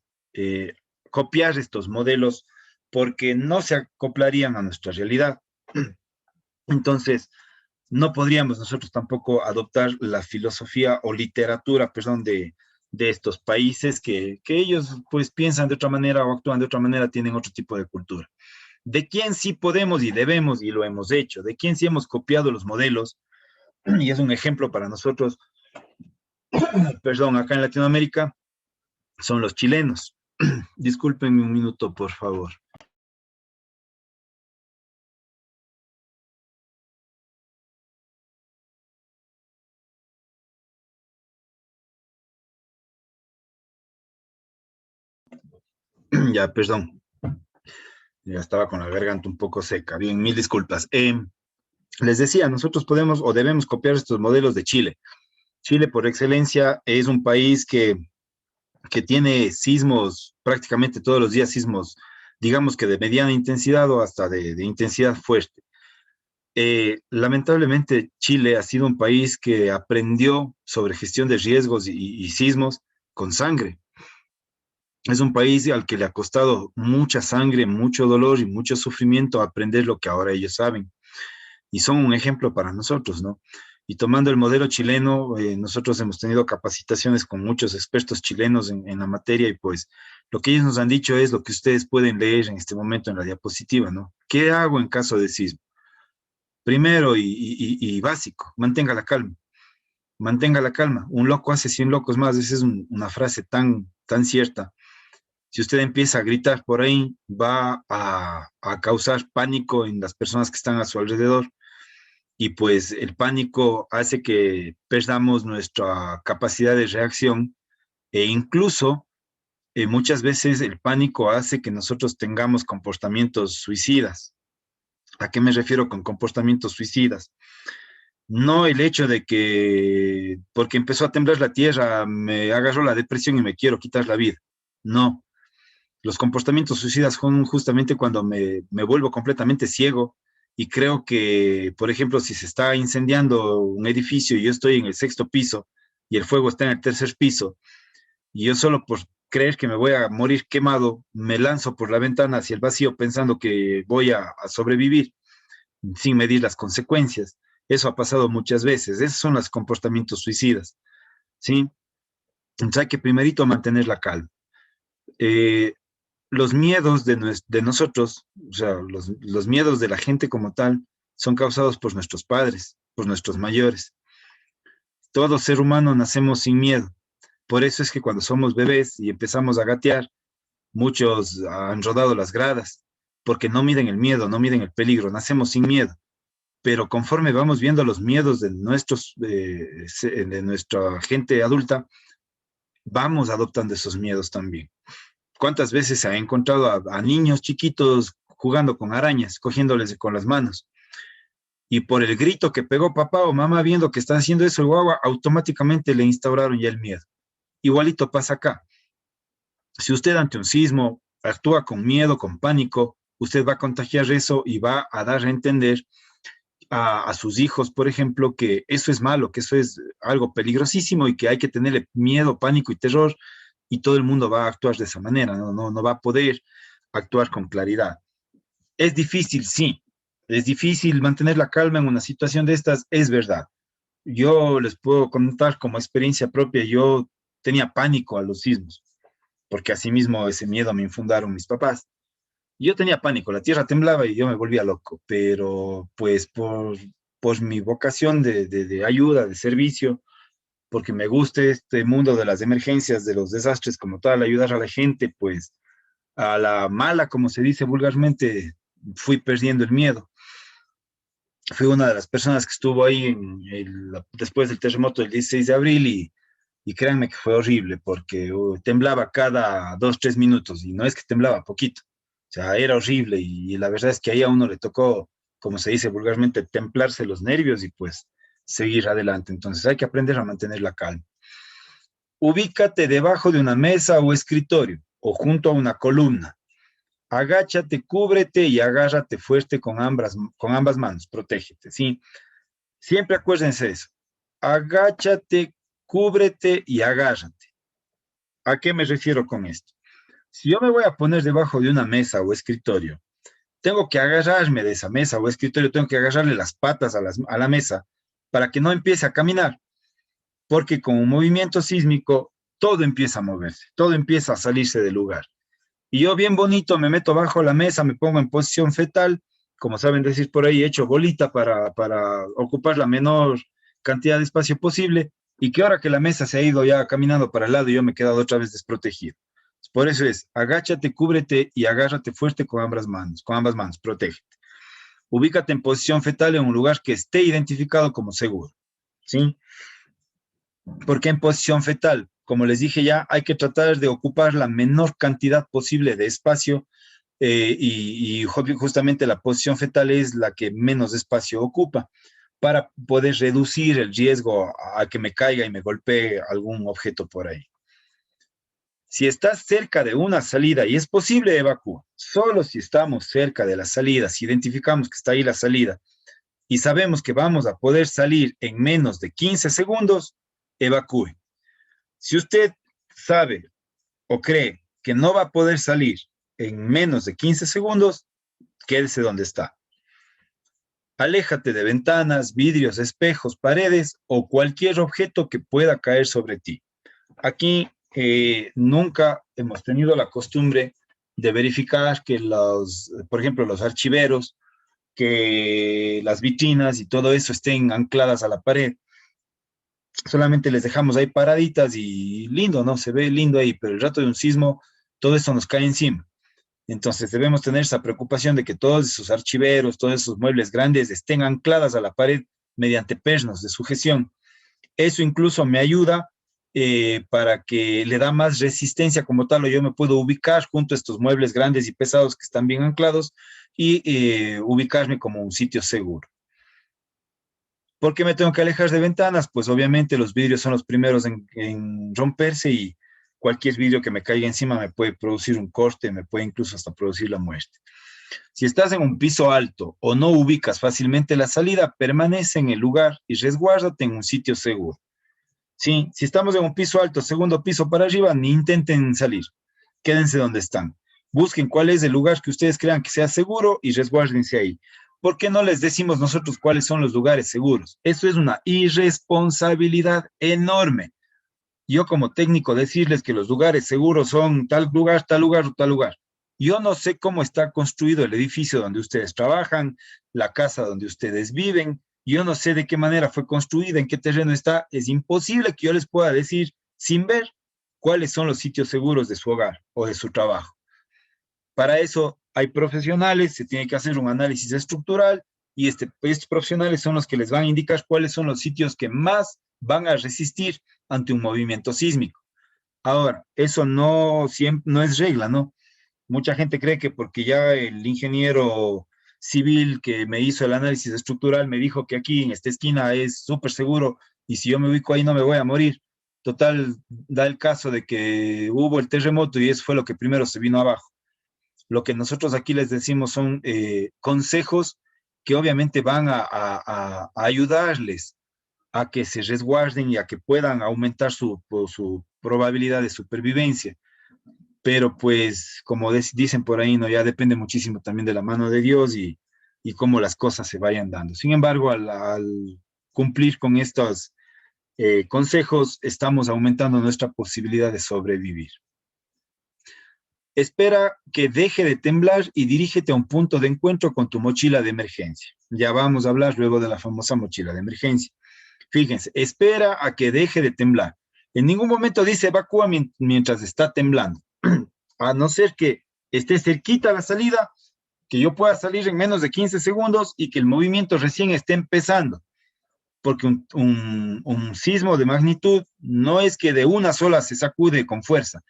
Speaker 3: copiar estos modelos porque no se acoplarían a nuestra realidad. Entonces, no podríamos nosotros tampoco adoptar la filosofía o literatura, perdón, de estos países que ellos pues piensan de otra manera o actúan de otra manera, tienen otro tipo de cultura. De quién sí podemos y debemos y lo hemos hecho, de quién sí hemos copiado los modelos y es un ejemplo para nosotros, perdón, acá en Latinoamérica son los chilenos. Discúlpenme un minuto, por favor. Ya, perdón. Ya estaba con la garganta un poco seca. Bien, mil disculpas. Les decía, nosotros podemos o debemos copiar estos modelos de Chile. Chile, por excelencia, es un país que tiene sismos prácticamente todos los días, sismos, digamos que de mediana intensidad o hasta de intensidad fuerte. Lamentablemente, Chile ha sido un país que aprendió sobre gestión de riesgos y sismos con sangre. Es un país al que le ha costado mucha sangre, mucho dolor y mucho sufrimiento aprender lo que ahora ellos saben. Y son un ejemplo para nosotros, ¿no? Y tomando el modelo chileno, nosotros hemos tenido capacitaciones con muchos expertos chilenos en la materia y pues lo que ellos nos han dicho es lo que ustedes pueden leer en este momento en la diapositiva, ¿no? ¿Qué hago en caso de sismo? Primero y básico, mantenga la calma. Mantenga la calma. Un loco hace 100 locos más. Esa es una frase tan cierta. Si usted empieza a gritar por ahí, va a causar pánico en las personas que están a su alrededor y pues el pánico hace que perdamos nuestra capacidad de reacción e incluso muchas veces el pánico hace que nosotros tengamos comportamientos suicidas. ¿A qué me refiero con comportamientos suicidas? No el hecho de que porque empezó a temblar la tierra me agarró la depresión y me quiero quitar la vida. No, los comportamientos suicidas son justamente cuando me vuelvo completamente ciego y creo que, por ejemplo, si se está incendiando un edificio y yo estoy en el sexto piso y el fuego está en el tercer piso y yo solo por creer que me voy a morir quemado, me lanzo por la ventana hacia el vacío pensando que voy a sobrevivir sin medir las consecuencias. Eso ha pasado muchas veces. Esos son los comportamientos suicidas, ¿sí? Entonces hay que primerito mantener la calma. Eh, los miedos de nosotros, o sea, los miedos de la gente como tal, son causados por nuestros padres, por nuestros mayores. Todo ser humano nacemos sin miedo. Por eso es que cuando somos bebés y empezamos a gatear, muchos han rodado las gradas, porque no miden el miedo, no miden el peligro, nacemos sin miedo. Pero conforme vamos viendo los miedos de nuestra gente adulta, vamos adoptando esos miedos también. ¿Cuántas veces se ha encontrado a niños chiquitos jugando con arañas, cogiéndoles con las manos? Y por el grito que pegó papá o mamá viendo que están haciendo eso, el guagua, automáticamente le instauraron ya el miedo. Igualito pasa acá. Si usted ante un sismo actúa con miedo, con pánico, usted va a contagiar eso y va a dar a entender a sus hijos, por ejemplo, que eso es malo, que eso es algo peligrosísimo y que hay que tenerle miedo, pánico y terror, y todo el mundo va a actuar de esa manera, no va a poder actuar con claridad. Es difícil, sí, es difícil mantener la calma en una situación de estas, es verdad. Yo les puedo contar como experiencia propia, yo tenía pánico a los sismos, porque asimismo ese miedo me infundaron mis papás. Yo tenía pánico, la tierra temblaba y yo me volvía loco, pero pues por mi vocación de ayuda, de servicio, porque me gusta este mundo de las emergencias, de los desastres como tal, ayudar a la gente, pues a la mala, como se dice vulgarmente, fui perdiendo el miedo. Fui una de las personas que estuvo ahí después del terremoto del 16 de abril y créanme que fue horrible porque temblaba cada 2, 3 minutos y no es que temblaba poquito, o sea, era horrible y la verdad es que ahí a uno le tocó, como se dice vulgarmente, templarse los nervios y pues seguir adelante. Entonces hay que aprender a mantener la calma. Ubícate debajo de una mesa o escritorio o junto a una columna. Agáchate, cúbrete y agárrate fuerte con ambas manos, protégete, ¿sí? Siempre acuérdense eso. Agáchate, cúbrete y agárrate. ¿A qué me refiero con esto? Si yo me voy a poner debajo de una mesa o escritorio, tengo que agarrarme de esa mesa o escritorio, tengo que agarrarle las patas a la mesa para que no empiece a caminar, porque con un movimiento sísmico todo empieza a moverse, todo empieza a salirse del lugar. Y yo bien bonito me meto bajo la mesa, me pongo en posición fetal, como saben decir por ahí, hecho bolita para ocupar la menor cantidad de espacio posible, y que ahora que la mesa se ha ido ya caminando para el lado, yo me he quedado otra vez desprotegido. Por eso es, agáchate, cúbrete y agárrate fuerte con ambas manos, protégete. Ubícate en posición fetal en un lugar que esté identificado como seguro, ¿sí? Porque en posición fetal, como les dije ya, hay que tratar de ocupar la menor cantidad posible de espacio y justamente la posición fetal es la que menos espacio ocupa para poder reducir el riesgo a que me caiga y me golpee algún objeto por ahí. Si estás cerca de una salida y es posible, evacúa. Solo si estamos cerca de la salida, si identificamos que está ahí la salida y sabemos que vamos a poder salir en menos de 15 segundos, evacúe. Si usted sabe o cree que no va a poder salir en menos de 15 segundos, quédese donde está. Aléjate de ventanas, vidrios, espejos, paredes o cualquier objeto que pueda caer sobre ti. Aquí nunca hemos tenido la costumbre de verificar que por ejemplo, los archiveros, que las vitrinas y todo eso estén ancladas a la pared. Solamente les dejamos ahí paraditas y lindo, ¿no? Se ve lindo ahí, pero el rato de un sismo, todo eso nos cae encima. Entonces debemos tener esa preocupación de que todos esos archiveros, todos esos muebles grandes estén ancladas a la pared mediante pernos de sujeción. Eso incluso me ayuda para que le da más resistencia como tal, o yo me puedo ubicar junto a estos muebles grandes y pesados que están bien anclados y ubicarme como un sitio seguro. ¿Por qué me tengo que alejar de ventanas? Pues obviamente los vidrios son los primeros en romperse y cualquier vidrio que me caiga encima me puede producir un corte, me puede incluso hasta producir la muerte. Si estás en un piso alto o no ubicas fácilmente la salida, permanece en el lugar y resguárdate en un sitio seguro. Sí, si estamos en un piso alto, segundo piso para arriba, ni intenten salir. Quédense donde están. Busquen cuál es el lugar que ustedes crean que sea seguro y resguárdense ahí. ¿Por qué no les decimos nosotros cuáles son los lugares seguros? Eso es una irresponsabilidad enorme. Yo como técnico decirles que los lugares seguros son tal lugar, tal lugar o tal lugar. Yo no sé cómo está construido el edificio donde ustedes trabajan, la casa donde ustedes viven. Yo no sé de qué manera fue construida, en qué terreno está. Es imposible que yo les pueda decir sin ver cuáles son los sitios seguros de su hogar o de su trabajo. Para eso hay profesionales, se tiene que hacer un análisis estructural y estos profesionales son los que les van a indicar cuáles son los sitios que más van a resistir ante un movimiento sísmico. Ahora, eso no es regla, ¿no? Mucha gente cree que porque ya el ingeniero civil que me hizo el análisis estructural me dijo que aquí en esta esquina es súper seguro y si yo me ubico ahí no me voy a morir. Total, da el caso de que hubo el terremoto y eso fue lo que primero se vino abajo. Lo que nosotros aquí les decimos son consejos que obviamente van a ayudarles a que se resguarden y a que puedan aumentar su probabilidad de supervivencia. Pero pues, como dicen por ahí, ¿no? Ya depende muchísimo también de la mano de Dios y cómo las cosas se vayan dando. Sin embargo, al cumplir con estos consejos, estamos aumentando nuestra posibilidad de sobrevivir. Espera que deje de temblar y dirígete a un punto de encuentro con tu mochila de emergencia. Ya vamos a hablar luego de la famosa mochila de emergencia. Fíjense, espera a que deje de temblar. En ningún momento dice evacúa mientras está temblando. A no ser que esté cerquita la salida, que yo pueda salir en menos de 15 segundos y que el movimiento recién esté empezando. Porque un sismo de magnitud no es que de una sola se sacude con fuerza.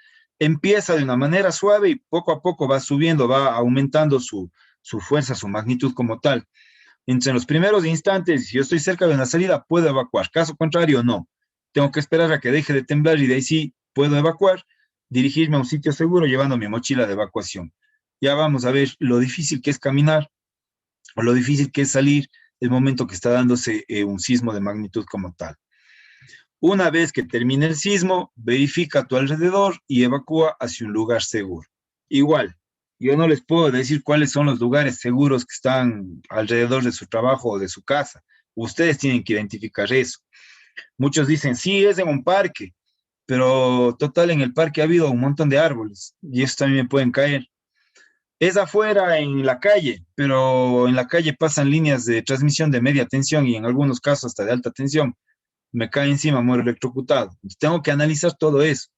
Speaker 3: Empieza de una manera suave y poco a poco va subiendo, va aumentando su fuerza, su magnitud como tal. Entre los primeros instantes, si yo estoy cerca de una salida, puedo evacuar. Caso contrario, no. Tengo que esperar a que deje de temblar y de ahí sí puedo evacuar, dirigirme a un sitio seguro llevando mi mochila de evacuación. Ya vamos a ver lo difícil que es caminar o lo difícil que es salir el momento que está dándose un sismo de magnitud como tal. Una vez que termine el sismo, verifica a tu alrededor y evacúa hacia un lugar seguro. Igual, yo no les puedo decir cuáles son los lugares seguros que están alrededor de su trabajo o de su casa. Ustedes tienen que identificar eso. Muchos dicen, sí, es en un parque, pero total, en el parque ha habido un montón de árboles y eso también me pueden caer. Es afuera en la calle, pero en la calle pasan líneas de transmisión de media tensión y en algunos casos hasta de alta tensión. Me cae encima, muero electrocutado. Entonces, tengo que analizar todo eso.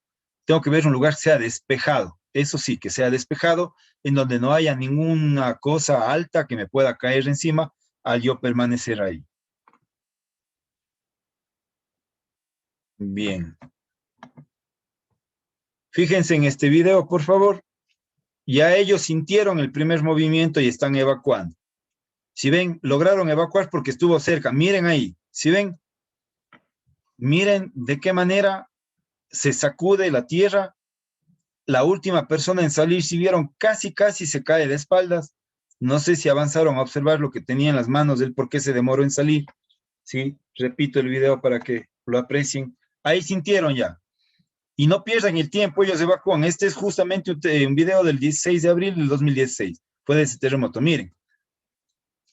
Speaker 3: Tengo que ver un lugar que sea despejado. Eso sí, que sea despejado, en donde no haya ninguna cosa alta que me pueda caer encima al yo permanecer ahí. Bien. Fíjense en este video, por favor. Ya ellos sintieron el primer movimiento y están evacuando. Si ven, lograron evacuar porque estuvo cerca. Miren ahí. Si ven, miren de qué manera se sacude la tierra. La última persona en salir, si vieron, casi se cae de espaldas. No sé si avanzaron a observar lo que tenía en las manos, el por qué se demoró en salir. Sí, repito el video para que lo aprecien. Ahí sintieron ya. Y no pierdan el tiempo, ellos evacúan. Este es justamente un video del 16 de abril del 2016. Fue de ese terremoto. Miren,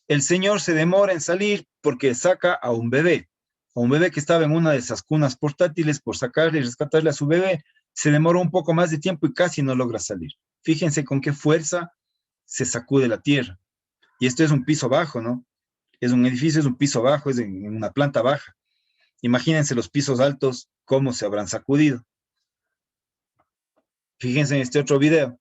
Speaker 3: el señor se demora en salir porque saca a un bebé que estaba en una de esas cunas portátiles por sacarle y rescatarle a su bebé. Se demoró un poco más de tiempo y casi no logra salir. Fíjense con qué fuerza se sacude la tierra. Y esto es un piso bajo, ¿no? Es un edificio, es un piso bajo, es en una planta baja. Imagínense los pisos altos, cómo se habrán sacudido. Fíjense en este otro video.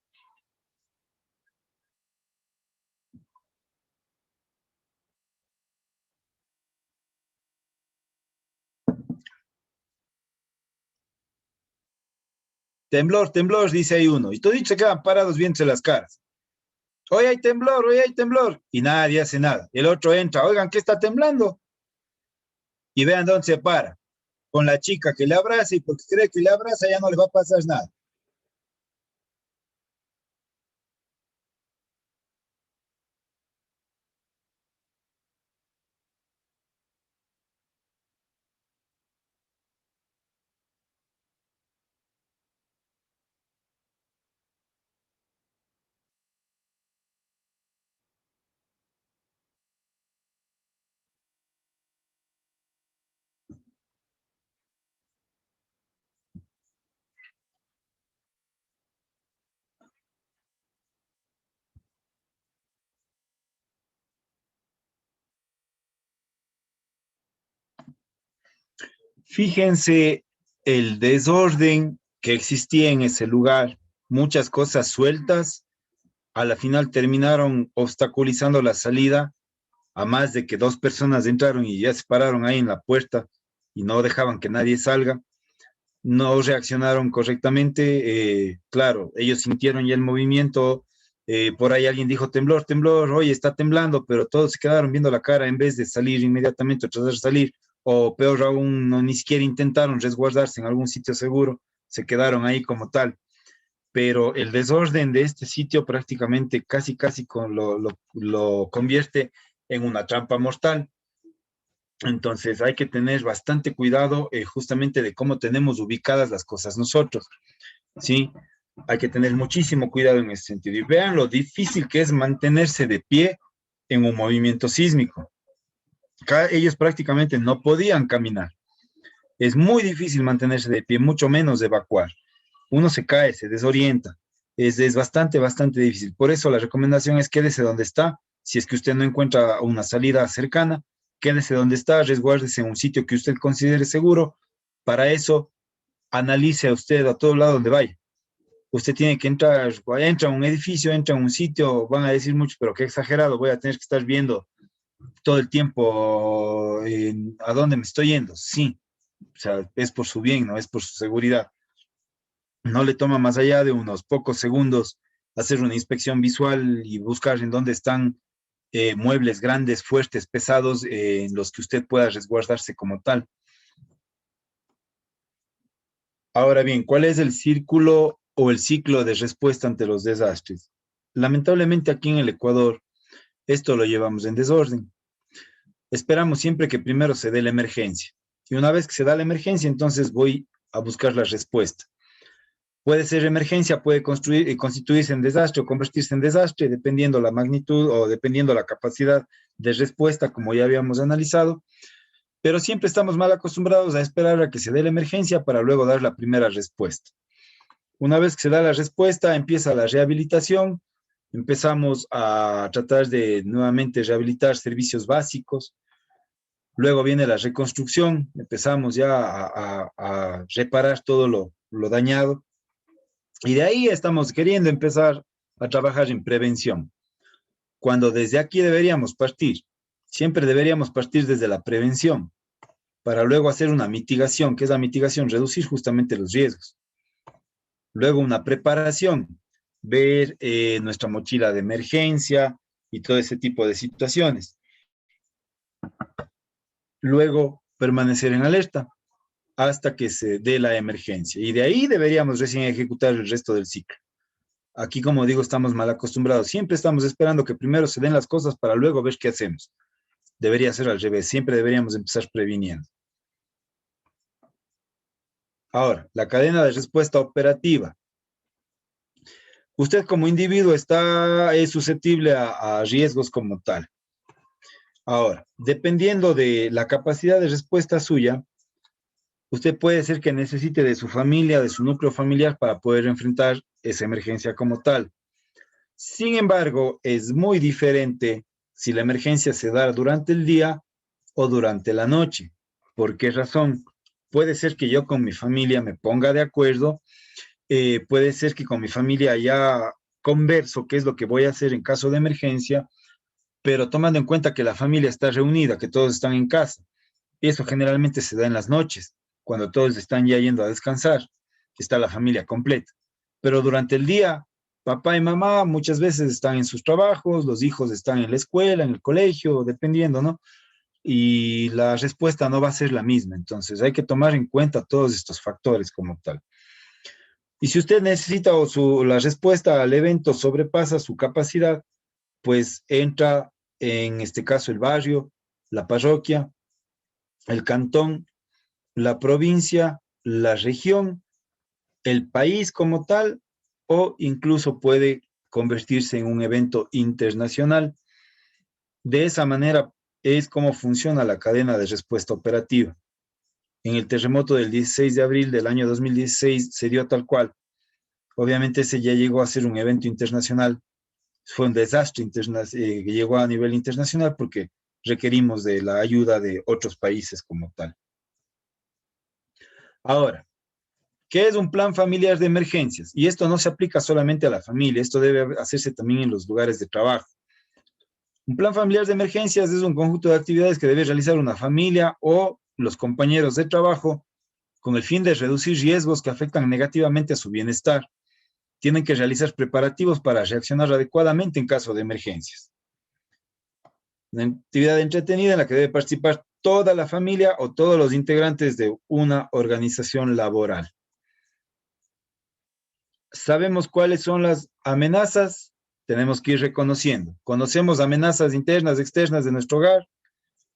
Speaker 3: Temblor, temblor, dice ahí uno. Y toditos se quedan parados viéndose las caras. Hoy hay temblor, hoy hay temblor. Y nadie hace nada. El otro entra, oigan, ¿qué está temblando? Y vean dónde se para. Con la chica que le abraza y porque cree que le abraza ya no le va a pasar nada. Fíjense el desorden que existía en ese lugar. Muchas cosas sueltas. A la final terminaron obstaculizando la salida, a más de que dos personas entraron y ya se pararon ahí en la puerta y no dejaban que nadie salga. No reaccionaron correctamente. Claro, ellos sintieron ya el movimiento. Por ahí alguien dijo temblor, temblor, oye, está temblando, pero todos se quedaron viendo la cara en vez de salir inmediatamente o tratar de salir, o peor aún, no, ni siquiera intentaron resguardarse en algún sitio seguro, se quedaron ahí como tal. Pero el desorden de este sitio prácticamente casi lo convierte en una trampa mortal. Entonces hay que tener bastante cuidado justamente de cómo tenemos ubicadas las cosas nosotros, ¿sí? Hay que tener muchísimo cuidado en ese sentido. Y vean lo difícil que es mantenerse de pie en un movimiento sísmico. Acá ellos prácticamente no podían caminar. Es muy difícil mantenerse de pie, mucho menos evacuar. Uno se cae, se desorienta. Es bastante, bastante difícil. Por eso la recomendación es quédese donde está. Si es que usted no encuentra una salida cercana, quédese donde está, resguárdese en un sitio que usted considere seguro. Para eso, analice a usted a todo lado donde vaya. Usted tiene que entrar, entra a un edificio, entra a un sitio, van a decir mucho, pero qué exagerado, voy a tener que estar viendo todo el tiempo a dónde me estoy yendo. Sí, o sea, es por su bien, no es por su seguridad. No le toma más allá de unos pocos segundos hacer una inspección visual y buscar en dónde están muebles grandes, fuertes, pesados, en los que usted pueda resguardarse como tal. Ahora bien, ¿cuál es el círculo o el ciclo de respuesta ante los desastres? Lamentablemente aquí en el Ecuador, esto lo llevamos en desorden. Esperamos siempre que primero se dé la emergencia. Y una vez que se da la emergencia, entonces voy a buscar la respuesta. Puede ser emergencia, puede constituirse en desastre o convertirse en desastre, dependiendo la magnitud o dependiendo la capacidad de respuesta, como ya habíamos analizado. Pero siempre estamos mal acostumbrados a esperar a que se dé la emergencia para luego dar la primera respuesta. Una vez que se da la respuesta, empieza la rehabilitación, empezamos a tratar de nuevamente rehabilitar servicios básicos, luego viene la reconstrucción, empezamos ya a reparar todo lo dañado, y de ahí estamos queriendo empezar a trabajar en prevención, cuando desde aquí deberíamos partir, siempre deberíamos partir desde la prevención, para luego hacer una mitigación. ¿Qué es la mitigación? Reducir justamente los riesgos. Luego una preparación, ver nuestra mochila de emergencia y todo ese tipo de situaciones. Luego permanecer en alerta hasta que se dé la emergencia. Y de ahí deberíamos recién ejecutar el resto del ciclo. Aquí, como digo, estamos mal acostumbrados. Siempre estamos esperando que primero se den las cosas para luego ver qué hacemos. Debería ser al revés. Siempre deberíamos empezar previniendo. Ahora, la cadena de respuesta operativa. Usted como individuo es susceptible a riesgos como tal. Ahora, dependiendo de la capacidad de respuesta suya, usted puede ser que necesite de su familia, de su núcleo familiar para poder enfrentar esa emergencia como tal. Sin embargo, es muy diferente si la emergencia se da durante el día o durante la noche. ¿Por qué razón? Puede ser que yo con mi familia me ponga de acuerdo, puede ser que con mi familia ya converso qué es lo que voy a hacer en caso de emergencia, pero tomando en cuenta que la familia está reunida, que todos están en casa. Eso generalmente se da en las noches, cuando todos están ya yendo a descansar, está la familia completa. Pero durante el día, papá y mamá muchas veces están en sus trabajos, los hijos están en la escuela, en el colegio, dependiendo, ¿no? Y la respuesta no va a ser la misma. Entonces hay que tomar en cuenta todos estos factores como tal. Y si usted necesita o la respuesta al evento sobrepasa su capacidad, pues entra en este caso el barrio, la parroquia, el cantón, la provincia, la región, el país como tal, o incluso puede convertirse en un evento internacional. De esa manera es como funciona la cadena de respuesta operativa. En el terremoto del 16 de abril del año 2016 se dio tal cual. Obviamente ese ya llegó a ser un evento internacional. Fue un desastre que llegó a nivel internacional porque requerimos de la ayuda de otros países como tal. Ahora, ¿qué es un plan familiar de emergencias? Y esto no se aplica solamente a la familia, esto debe hacerse también en los lugares de trabajo. Un plan familiar de emergencias es un conjunto de actividades que debe realizar una familia o los compañeros de trabajo con el fin de reducir riesgos que afectan negativamente a su bienestar. Tienen que realizar preparativos para reaccionar adecuadamente en caso de emergencias. Una actividad entretenida en la que debe participar toda la familia o todos los integrantes de una organización laboral. Sabemos cuáles son las amenazas tenemos que ir reconociendo. Conocemos amenazas internas, externas de nuestro hogar,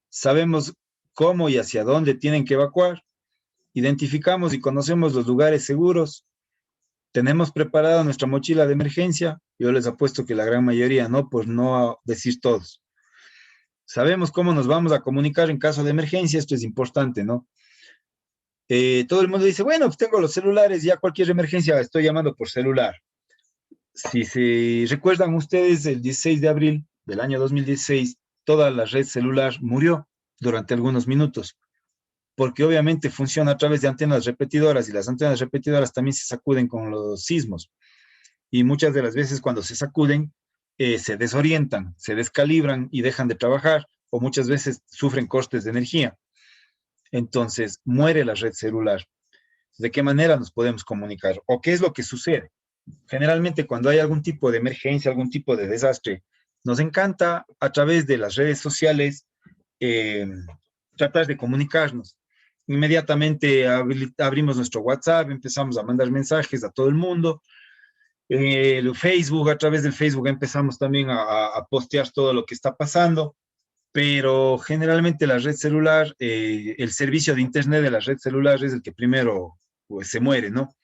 Speaker 3: sabemos cómo y hacia dónde tienen que evacuar, identificamos y conocemos los lugares seguros, tenemos preparada nuestra mochila de emergencia. Yo les apuesto que la gran mayoría no, pues no decir todos. Sabemos cómo nos vamos a comunicar en caso de emergencia, esto es importante, ¿no? Todo el mundo dice, bueno, pues tengo los celulares, ya cualquier emergencia estoy llamando por celular. Si se recuerdan ustedes, el 16 de abril del año 2016, toda la red celular murió durante algunos minutos, porque obviamente funciona a través de antenas repetidoras y las antenas repetidoras también se sacuden con los sismos. Y muchas de las veces cuando se sacuden, se desorientan, se descalibran y dejan de trabajar, o muchas veces sufren cortes de energía. Entonces, muere la red celular. ¿De qué manera nos podemos comunicar? ¿O qué es lo que sucede? Generalmente, cuando hay algún tipo de emergencia, algún tipo de desastre, nos encanta a través de las redes sociales tratar de comunicarnos. Inmediatamente abrimos nuestro WhatsApp, empezamos a mandar mensajes a todo el mundo. El Facebook, a través del Facebook empezamos también a postear todo lo que está pasando, pero generalmente la red celular, el servicio de internet de la red celular es el que primero pues, se muere, ¿no?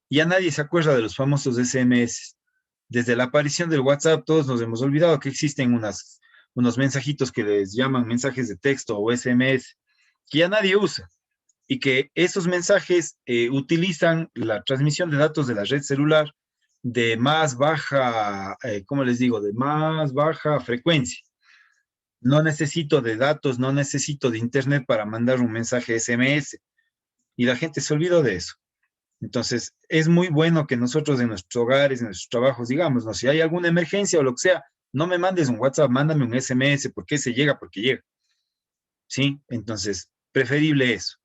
Speaker 3: Ya nadie se acuerda de los famosos SMS. Desde la aparición del WhatsApp todos nos hemos olvidado que existen unos mensajitos que les llaman mensajes de texto o SMS, que ya nadie usa, y que esos mensajes utilizan la transmisión de datos de la red celular de más baja, ¿cómo les digo? De más baja frecuencia. No necesito de datos, no necesito de internet para mandar un mensaje SMS. Y la gente se olvidó de eso. Entonces, es muy bueno que nosotros en nuestros hogares, en nuestros trabajos, digamos, ¿no? Si hay alguna emergencia o lo que sea, no me mandes un WhatsApp, mándame un SMS, porque ese llega porque llega. ¿Sí? Entonces, preferible eso.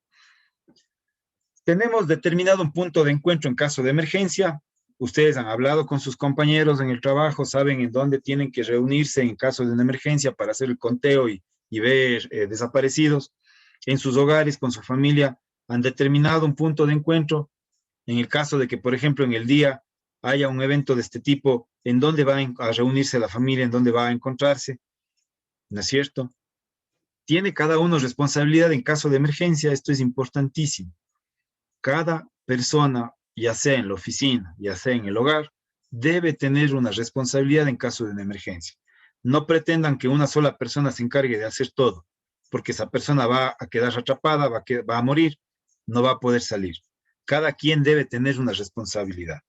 Speaker 3: Tenemos determinado un punto de encuentro en caso de emergencia. Ustedes han hablado con sus compañeros en el trabajo, saben en dónde tienen que reunirse en caso de una emergencia para hacer el conteo y ver desaparecidos. En sus hogares, con su familia, han determinado un punto de encuentro. En el caso de que, por ejemplo, en el día haya un evento de este tipo, ¿en dónde va a reunirse la familia? ¿En dónde va a encontrarse? ¿No es cierto? Tiene cada uno responsabilidad en caso de emergencia. Esto es importantísimo. Cada persona, ya sea en la oficina, ya sea en el hogar, debe tener una responsabilidad en caso de una emergencia. No pretendan que una sola persona se encargue de hacer todo, porque esa persona va a quedar atrapada, va a morir, no va a poder salir. Cada quien debe tener una responsabilidad.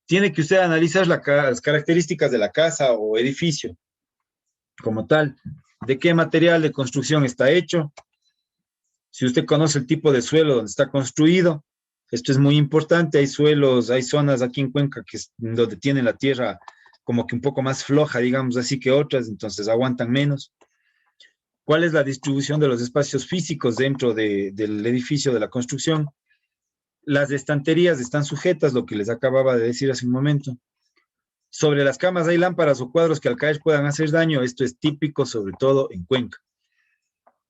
Speaker 3: Tiene que usted analizar las características de la casa o edificio como tal. ¿De qué material de construcción está hecho? Si usted conoce el tipo de suelo donde está construido, esto es muy importante. Hay suelos, hay zonas aquí en Cuenca donde tienen la tierra como que un poco más floja, digamos así, que otras, entonces aguantan menos. ¿Cuál es la distribución de los espacios físicos dentro del edificio de la construcción? Las estanterías están sujetas, lo que les acababa de decir hace un momento. Sobre las camas hay lámparas o cuadros que al caer puedan hacer daño. Esto es típico, sobre todo en Cuenca.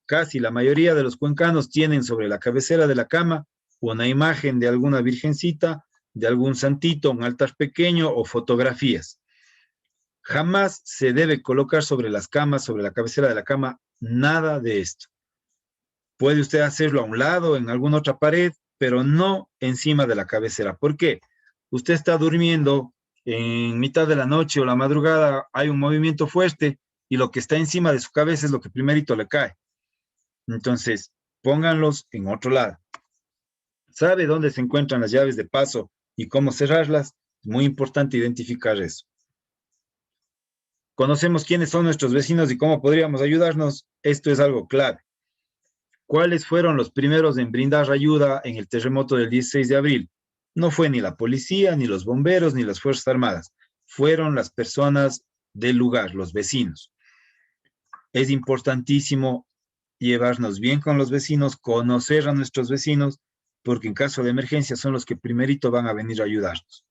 Speaker 3: Casi la mayoría de los cuencanos tienen sobre la cabecera de la cama una imagen de alguna virgencita, de algún santito, un altar pequeño o fotografías. Jamás se debe colocar sobre las camas, sobre la cabecera de la cama, nada de esto. Puede usted hacerlo a un lado, en alguna otra pared, pero no encima de la cabecera. ¿Por qué? Usted está durmiendo en mitad de la noche o la madrugada, hay un movimiento fuerte y lo que está encima de su cabeza es lo que primerito le cae. Entonces, pónganlos en otro lado. ¿Sabe dónde se encuentran las llaves de paso y cómo cerrarlas? Es muy importante identificar eso. ¿Conocemos quiénes son nuestros vecinos y cómo podríamos ayudarnos? Esto es algo clave. ¿Cuáles fueron los primeros en brindar ayuda en el terremoto del 16 de abril? No fue ni la policía, ni los bomberos, ni las Fuerzas Armadas. Fueron las personas del lugar, los vecinos. Es importantísimo llevarnos bien con los vecinos, conocer a nuestros vecinos, porque en caso de emergencia son los que primerito van a venir a ayudarnos.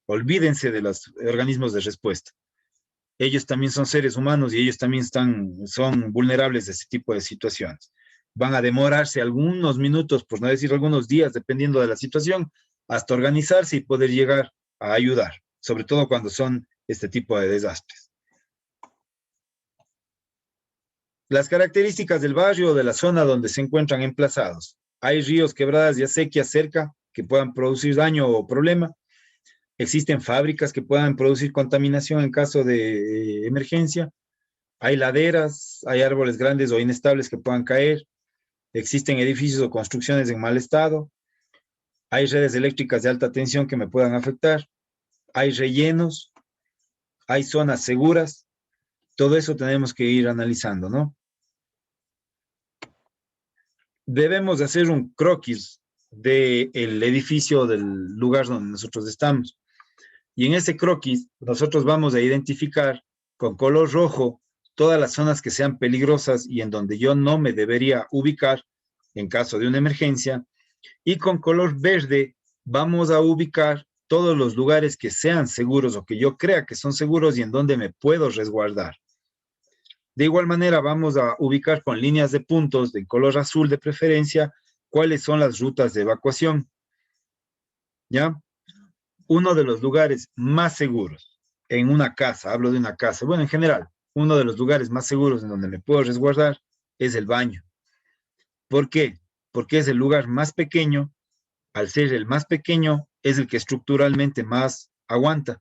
Speaker 3: Olvídense de los organismos de respuesta. Ellos también son seres humanos y ellos también son vulnerables de ese tipo de situaciones. Van a demorarse algunos minutos, por no decir algunos días, dependiendo de la situación, hasta organizarse y poder llegar a ayudar, sobre todo cuando son este tipo de desastres. Las características del barrio o de la zona donde se encuentran emplazados. Hay ríos, quebradas y acequias cerca que puedan producir daño o problema. Existen fábricas que puedan producir contaminación en caso de emergencia. Hay laderas, hay árboles grandes o inestables que puedan caer. Existen edificios o construcciones en mal estado. Hay redes eléctricas de alta tensión que me puedan afectar. Hay rellenos. Hay zonas seguras. Todo eso tenemos que ir analizando, ¿no? Debemos hacer un croquis del edificio, del lugar donde nosotros estamos. Y en ese croquis nosotros vamos a identificar con color rojo todas las zonas que sean peligrosas y en donde yo no me debería ubicar en caso de una emergencia. Y con color verde vamos a ubicar todos los lugares que sean seguros o que yo crea que son seguros y en donde me puedo resguardar. De igual manera vamos a ubicar con líneas de puntos de color azul de preferencia cuáles son las rutas de evacuación. ¿Ya? Uno de los lugares más seguros en una casa, hablo de una casa, bueno, en general, uno de los lugares más seguros en donde me puedo resguardar es el baño. ¿Por qué? Porque es el lugar más pequeño. Al ser el más pequeño, es el que estructuralmente más aguanta.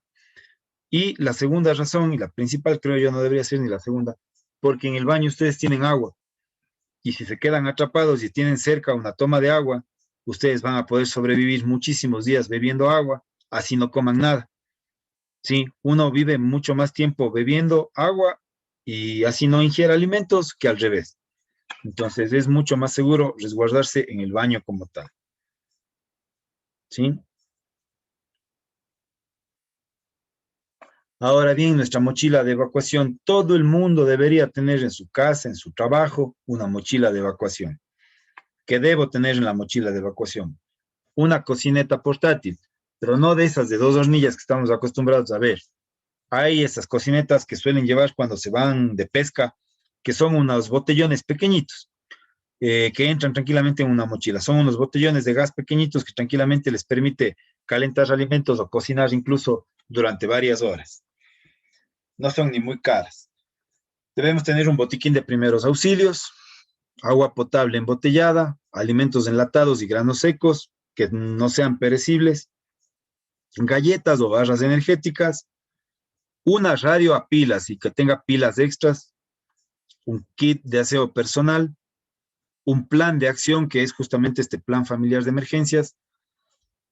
Speaker 3: Y la segunda razón, y la principal creo yo no debería ser ni la segunda, porque en el baño ustedes tienen agua. Y si se quedan atrapados y tienen cerca una toma de agua, ustedes van a poder sobrevivir muchísimos días bebiendo agua, así no coman nada. Sí, uno vive mucho más tiempo bebiendo agua y así no ingiere alimentos que al revés. Entonces es mucho más seguro resguardarse en el baño como tal. ¿Sí? Ahora bien, nuestra mochila de evacuación, todo el mundo debería tener en su casa, en su trabajo, una mochila de evacuación. ¿Qué debo tener en la mochila de evacuación? Una cocineta portátil, pero no de esas de 2 hornillas que estamos acostumbrados a ver. Hay esas cocinetas que suelen llevar cuando se van de pesca, que son unos botellones pequeñitos, que entran tranquilamente en una mochila. Son unos botellones de gas pequeñitos que tranquilamente les permite calentar alimentos o cocinar incluso durante varias horas. No son ni muy caras. Debemos tener un botiquín de primeros auxilios, agua potable embotellada, alimentos enlatados y granos secos que no sean perecibles, galletas o barras energéticas, una radio a pilas y que tenga pilas extras, un kit de aseo personal, un plan de acción que es justamente este plan familiar de emergencias,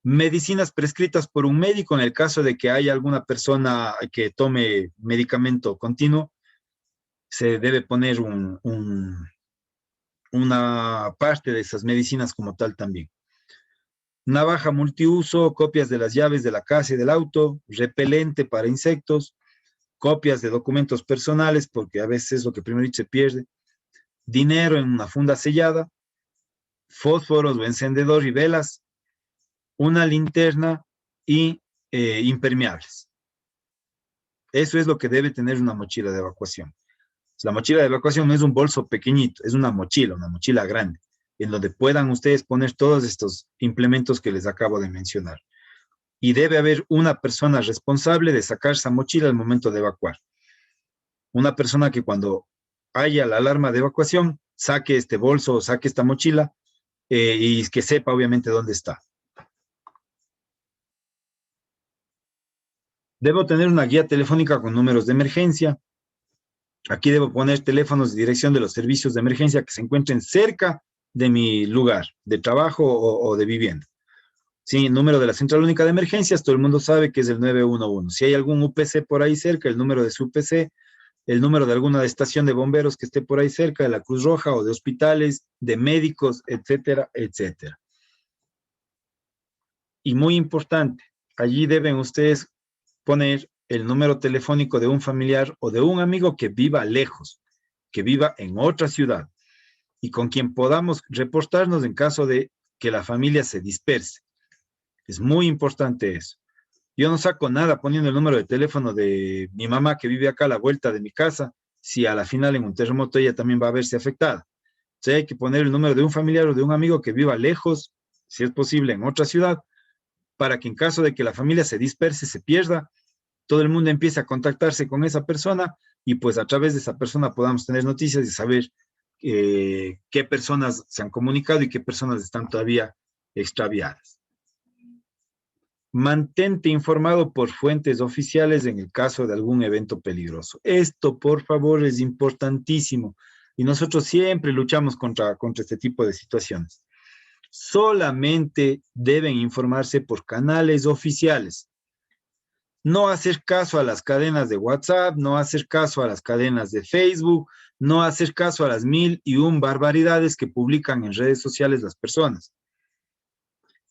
Speaker 3: medicinas prescritas por un médico en el caso de que haya alguna persona que tome medicamento continuo, se debe poner una parte de esas medicinas como tal también. Navaja multiuso, copias de las llaves de la casa y del auto, repelente para insectos, copias de documentos personales, porque a veces lo que primero se pierde, dinero en una funda sellada, fósforos o encendedor y velas, una linterna y impermeables. Eso es lo que debe tener una mochila de evacuación. La mochila de evacuación no es un bolso pequeñito, es una mochila grande, en donde puedan ustedes poner todos estos implementos que les acabo de mencionar. Y debe haber una persona responsable de sacar esa mochila al momento de evacuar. Una persona que cuando haya la alarma de evacuación, saque este bolso, saque esta mochila y que sepa obviamente dónde está. Debo tener una guía telefónica con números de emergencia. Aquí debo poner teléfonos de dirección de los servicios de emergencia que se encuentren cerca de mi lugar de trabajo o de vivienda. Sí, el número de la Central Única de Emergencias, todo el mundo sabe que es el 911. Si hay algún UPC por ahí cerca, el número de su UPC, el número de alguna estación de bomberos que esté por ahí cerca, de la Cruz Roja o de hospitales, de médicos, etcétera, etcétera. Y muy importante, allí deben ustedes poner el número telefónico de un familiar o de un amigo que viva lejos, que viva en otra ciudad y con quien podamos reportarnos en caso de que la familia se disperse. Es muy importante eso. Yo no saco nada poniendo el número de teléfono de mi mamá que vive acá a la vuelta de mi casa, si a la final en un terremoto ella también va a verse afectada. O sea, hay que poner el número de un familiar o de un amigo que viva lejos, si es posible, en otra ciudad, para que en caso de que la familia se disperse, se pierda, todo el mundo empiece a contactarse con esa persona y pues a través de esa persona podamos tener noticias y saber qué personas se han comunicado y qué personas están todavía extraviadas. Mantente informado por fuentes oficiales en el caso de algún evento peligroso. Esto, por favor, es importantísimo. Y nosotros siempre luchamos contra este tipo de situaciones. Solamente deben informarse por canales oficiales. No hacer caso a las cadenas de WhatsApp, no hacer caso a las cadenas de Facebook, no hacer caso a las 1001 barbaridades que publican en redes sociales las personas.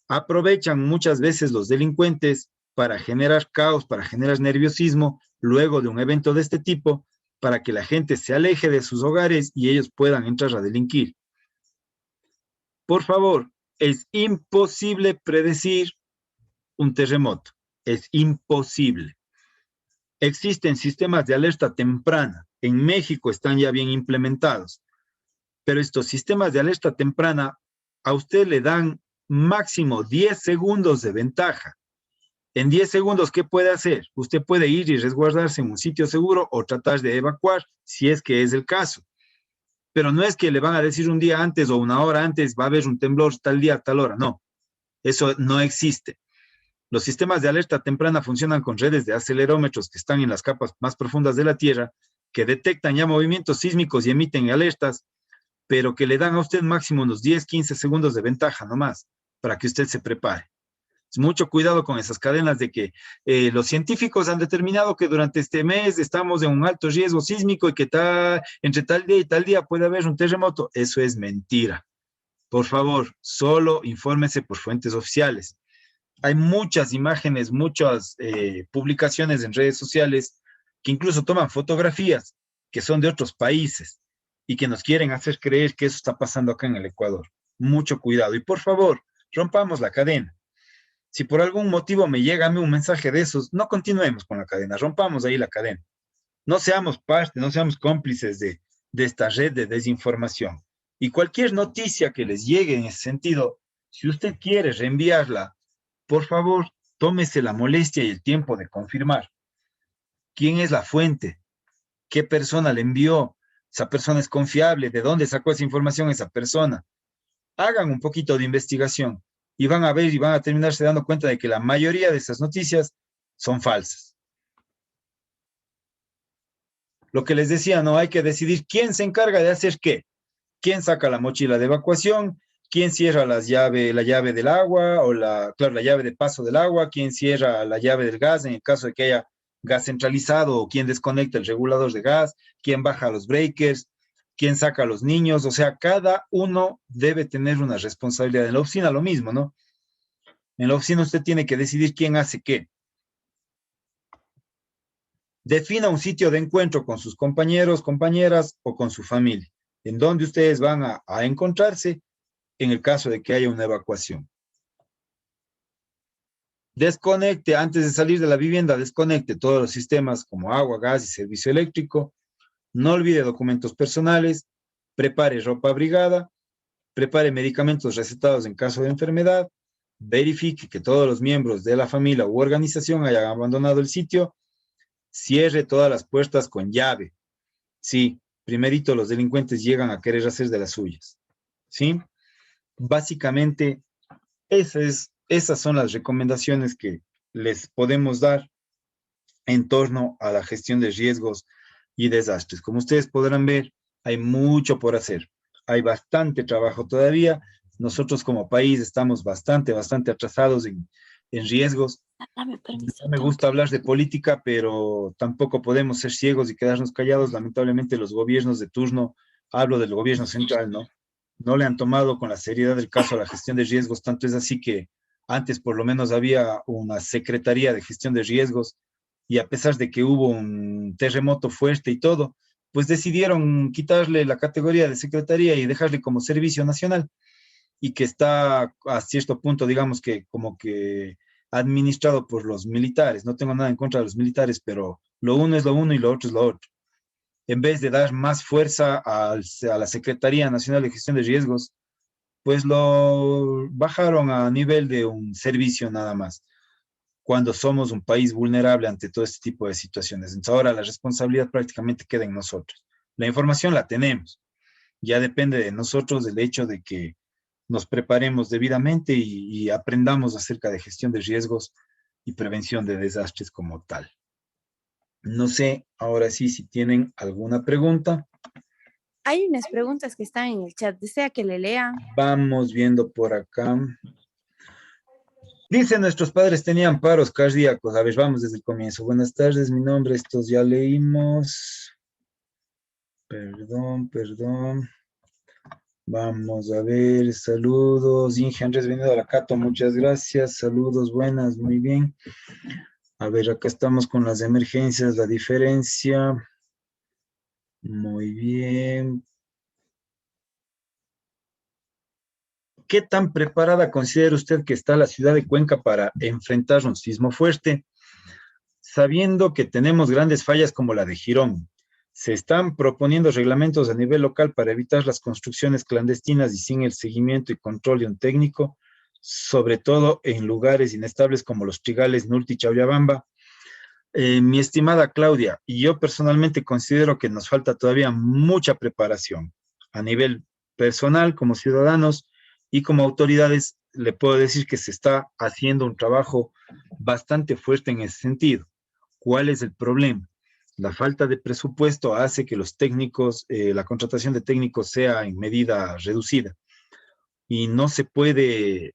Speaker 3: Aprovechan muchas veces los delincuentes para generar caos, para generar nerviosismo luego de un evento de este tipo, para que la gente se aleje de sus hogares y ellos puedan entrar a delinquir. Por favor, es imposible predecir un terremoto. Es imposible. Existen sistemas de alerta temprana. En México están ya bien implementados. Pero estos sistemas de alerta temprana a usted le dan máximo 10 segundos de ventaja. En 10 segundos, ¿qué puede hacer? Usted puede ir y resguardarse en un sitio seguro o tratar de evacuar, si es que es el caso. Pero no es que le van a decir un día antes o una hora antes, va a haber un temblor tal día, tal hora. No, eso no existe. Los sistemas de alerta temprana funcionan con redes de acelerómetros que están en las capas más profundas de la Tierra, que detectan ya movimientos sísmicos y emiten alertas, pero que le dan a usted máximo unos 10, 15 segundos de ventaja nomás, para que usted se prepare. Mucho cuidado con esas cadenas de que los científicos han determinado que durante este mes estamos en un alto riesgo sísmico y que entre tal día y tal día puede haber un terremoto. Eso es mentira. Por favor, solo infórmese por fuentes oficiales. Hay muchas imágenes, muchas publicaciones en redes sociales que incluso toman fotografías que son de otros países y que nos quieren hacer creer que eso está pasando acá en el Ecuador. Mucho cuidado. Y por favor, rompamos la cadena. Si por algún motivo me llega a mí un mensaje de esos, no continuemos con la cadena, rompamos ahí la cadena. No seamos parte, no seamos cómplices de esta red de desinformación. Y cualquier noticia que les llegue en ese sentido, si usted quiere reenviarla, por favor, tómese la molestia y el tiempo de confirmar. ¿Quién es la fuente? ¿Qué persona le envió? ¿Esa persona es confiable? ¿De dónde sacó esa información esa persona? Hagan un poquito de investigación y van a ver y van a terminarse dando cuenta de que la mayoría de esas noticias son falsas. Lo que les decía, no hay que decidir quién se encarga de hacer qué. ¿Quién saca la mochila de evacuación? ¿Quién cierra la llave del agua o la llave de paso del agua? ¿Quién cierra la llave del gas en el caso de que haya gas centralizado? ¿O quién desconecta el regulador de gas? ¿Quién baja los breakers? ¿Quién saca a los niños? O sea, cada uno debe tener una responsabilidad. En la oficina lo mismo, ¿no? En la oficina usted tiene que decidir quién hace qué. Defina un sitio de encuentro con sus compañeros, compañeras o con su familia, en donde ustedes van a encontrarse en el caso de que haya una evacuación. Desconecte, antes de salir de la vivienda, desconecte todos los sistemas como agua, gas y servicio eléctrico. No olvide documentos personales, prepare ropa abrigada, prepare medicamentos recetados en caso de enfermedad, verifique que todos los miembros de la familia u organización hayan abandonado el sitio, cierre todas las puertas con llave. Sí, primerito los delincuentes llegan a querer hacer de las suyas. ¿Sí? Básicamente, esas son las recomendaciones que les podemos dar en torno a la gestión de riesgos y desastres. Como ustedes podrán ver, hay mucho por hacer. Hay bastante trabajo todavía. Nosotros como país estamos bastante atrasados en riesgos. No me gusta hablar de política, pero tampoco podemos ser ciegos y quedarnos callados. Lamentablemente los gobiernos de turno, hablo del gobierno central, no le han tomado con la seriedad del caso a la gestión de riesgos. Tanto es así que antes por lo menos había una Secretaría de Gestión de Riesgos y a pesar de que hubo un terremoto fuerte y todo, pues decidieron quitarle la categoría de secretaría y dejarle como servicio nacional y que está a cierto punto, digamos que como que administrado por los militares. No tengo nada en contra de los militares, pero lo uno es lo uno y lo otro es lo otro. En vez de dar más fuerza a la Secretaría Nacional de Gestión de Riesgos, pues lo bajaron a nivel de un servicio nada más, cuando somos un país vulnerable ante todo este tipo de situaciones. Entonces ahora la responsabilidad prácticamente queda en nosotros. La información la tenemos, ya depende de nosotros del hecho de que nos preparemos debidamente y aprendamos acerca de gestión de riesgos y prevención de desastres como tal. No sé, ahora sí, si tienen alguna pregunta.
Speaker 2: Hay unas preguntas que están en el chat. ¿Desea que le lea?
Speaker 3: Vamos viendo por acá. Dice, nuestros padres tenían paros cardíacos. A ver, vamos desde el comienzo. Buenas tardes, mi nombre, estos ya leímos. Perdón. Vamos a ver, saludos. Inge Andrés Venido Alacato, muchas gracias. Saludos, buenas, muy bien. A ver, acá estamos con las emergencias, la diferencia. Muy bien. ¿Qué tan preparada considera usted que está la ciudad de Cuenca para enfrentar un sismo fuerte? Sabiendo que tenemos grandes fallas como la de Girón, se están proponiendo reglamentos a nivel local para evitar las construcciones clandestinas y sin el seguimiento y control de un técnico, sobre todo en lugares inestables como los Trigales, Nulti y Chauriabamba. Mi estimada Claudia, y yo personalmente considero que nos falta todavía mucha preparación a nivel personal como ciudadanos y como autoridades. Le puedo decir que se está haciendo un trabajo bastante fuerte en ese sentido. ¿Cuál es el problema? La falta de presupuesto hace que los técnicos, la contratación de técnicos sea en medida reducida y no se puede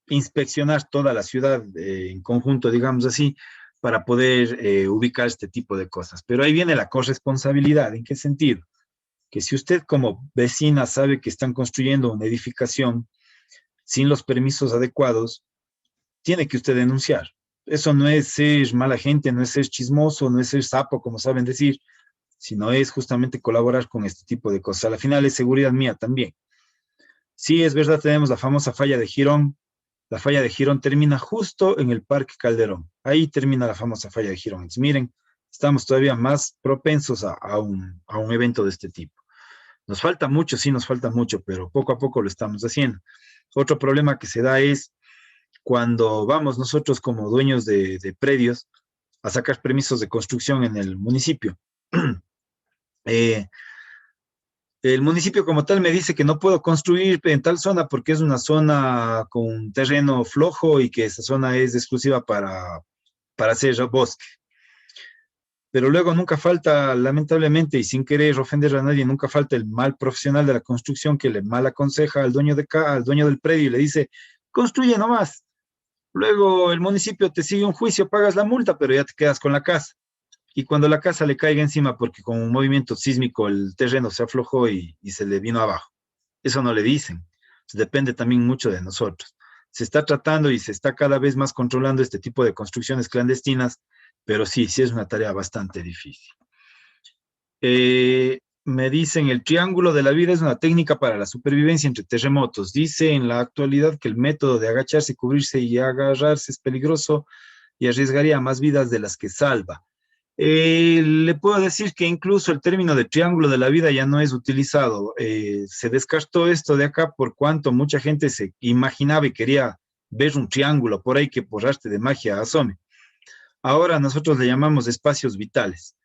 Speaker 3: inspeccionar toda la ciudad en conjunto, digamos así, para poder ubicar este tipo de cosas. Pero ahí viene la corresponsabilidad. ¿En qué sentido? Que si usted como vecina sabe que están construyendo una edificación sin los permisos adecuados, tiene que usted denunciar. Eso no es ser mala gente, no es ser chismoso, no es ser sapo, como saben decir, sino es justamente colaborar con este tipo de cosas. A la final es seguridad mía también. Sí, es verdad, tenemos la famosa falla de Girón. La falla de Girón termina justo en el Parque Calderón. Ahí termina la famosa falla de Girón. Entonces, miren, estamos todavía más propensos a un evento de este tipo. Nos falta mucho, sí, nos falta mucho, pero poco a poco lo estamos haciendo. Otro problema que se da es cuando vamos nosotros como dueños de predios a sacar permisos de construcción en el municipio. El municipio como tal me dice que no puedo construir en tal zona porque es una zona con terreno flojo y que esa zona es exclusiva para hacer bosque. Pero luego nunca falta, lamentablemente, y sin querer ofender a nadie, nunca falta el mal profesional de la construcción que le mal aconseja al dueño al dueño del predio y le dice, construye nomás. Luego el municipio te sigue un juicio, pagas la multa, pero ya te quedas con la casa. Y cuando la casa le caiga encima porque con un movimiento sísmico el terreno se aflojó y se le vino abajo. Eso no le dicen. Depende también mucho de nosotros. Se está tratando y se está cada vez más controlando este tipo de construcciones clandestinas, pero sí es una tarea bastante difícil. Me dicen, el triángulo de la vida es una técnica para la supervivencia entre terremotos. Dice en la actualidad que el método de agacharse, cubrirse y agarrarse es peligroso y arriesgaría más vidas de las que salva. Le puedo decir que incluso el término de triángulo de la vida ya no es utilizado. Se descartó esto de acá por cuanto mucha gente se imaginaba y quería ver un triángulo por ahí que por arte de magia asome. Ahora nosotros le llamamos espacios vitales.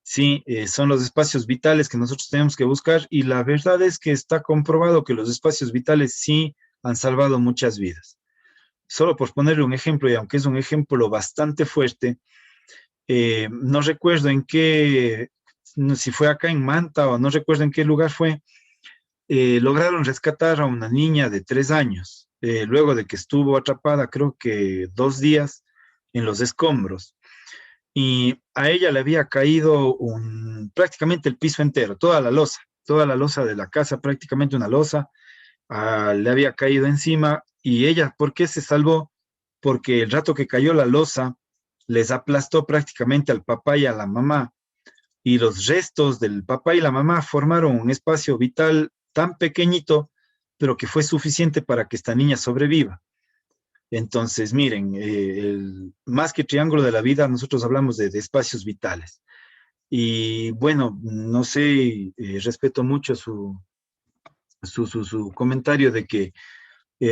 Speaker 3: Sí, son los espacios vitales que nosotros tenemos que buscar y la verdad es que está comprobado que los espacios vitales sí han salvado muchas vidas. Solo por ponerle un ejemplo, y aunque es un ejemplo bastante fuerte, no recuerdo en qué, si fue acá en Manta o no recuerdo en qué lugar fue, lograron rescatar a una niña de 3 años, luego de que estuvo atrapada creo que 2 días en los escombros. Y a ella le había caído prácticamente el piso entero, toda la losa de la casa, prácticamente una losa, le había caído encima. Y ella, ¿por qué se salvó? Porque el rato que cayó la losa, les aplastó prácticamente al papá y a la mamá. Y los restos del papá y la mamá formaron un espacio vital tan pequeñito, pero que fue suficiente para que esta niña sobreviva. Entonces, miren, más que triángulo de la vida, nosotros hablamos de espacios vitales. Y bueno, no sé, respeto mucho su comentario de que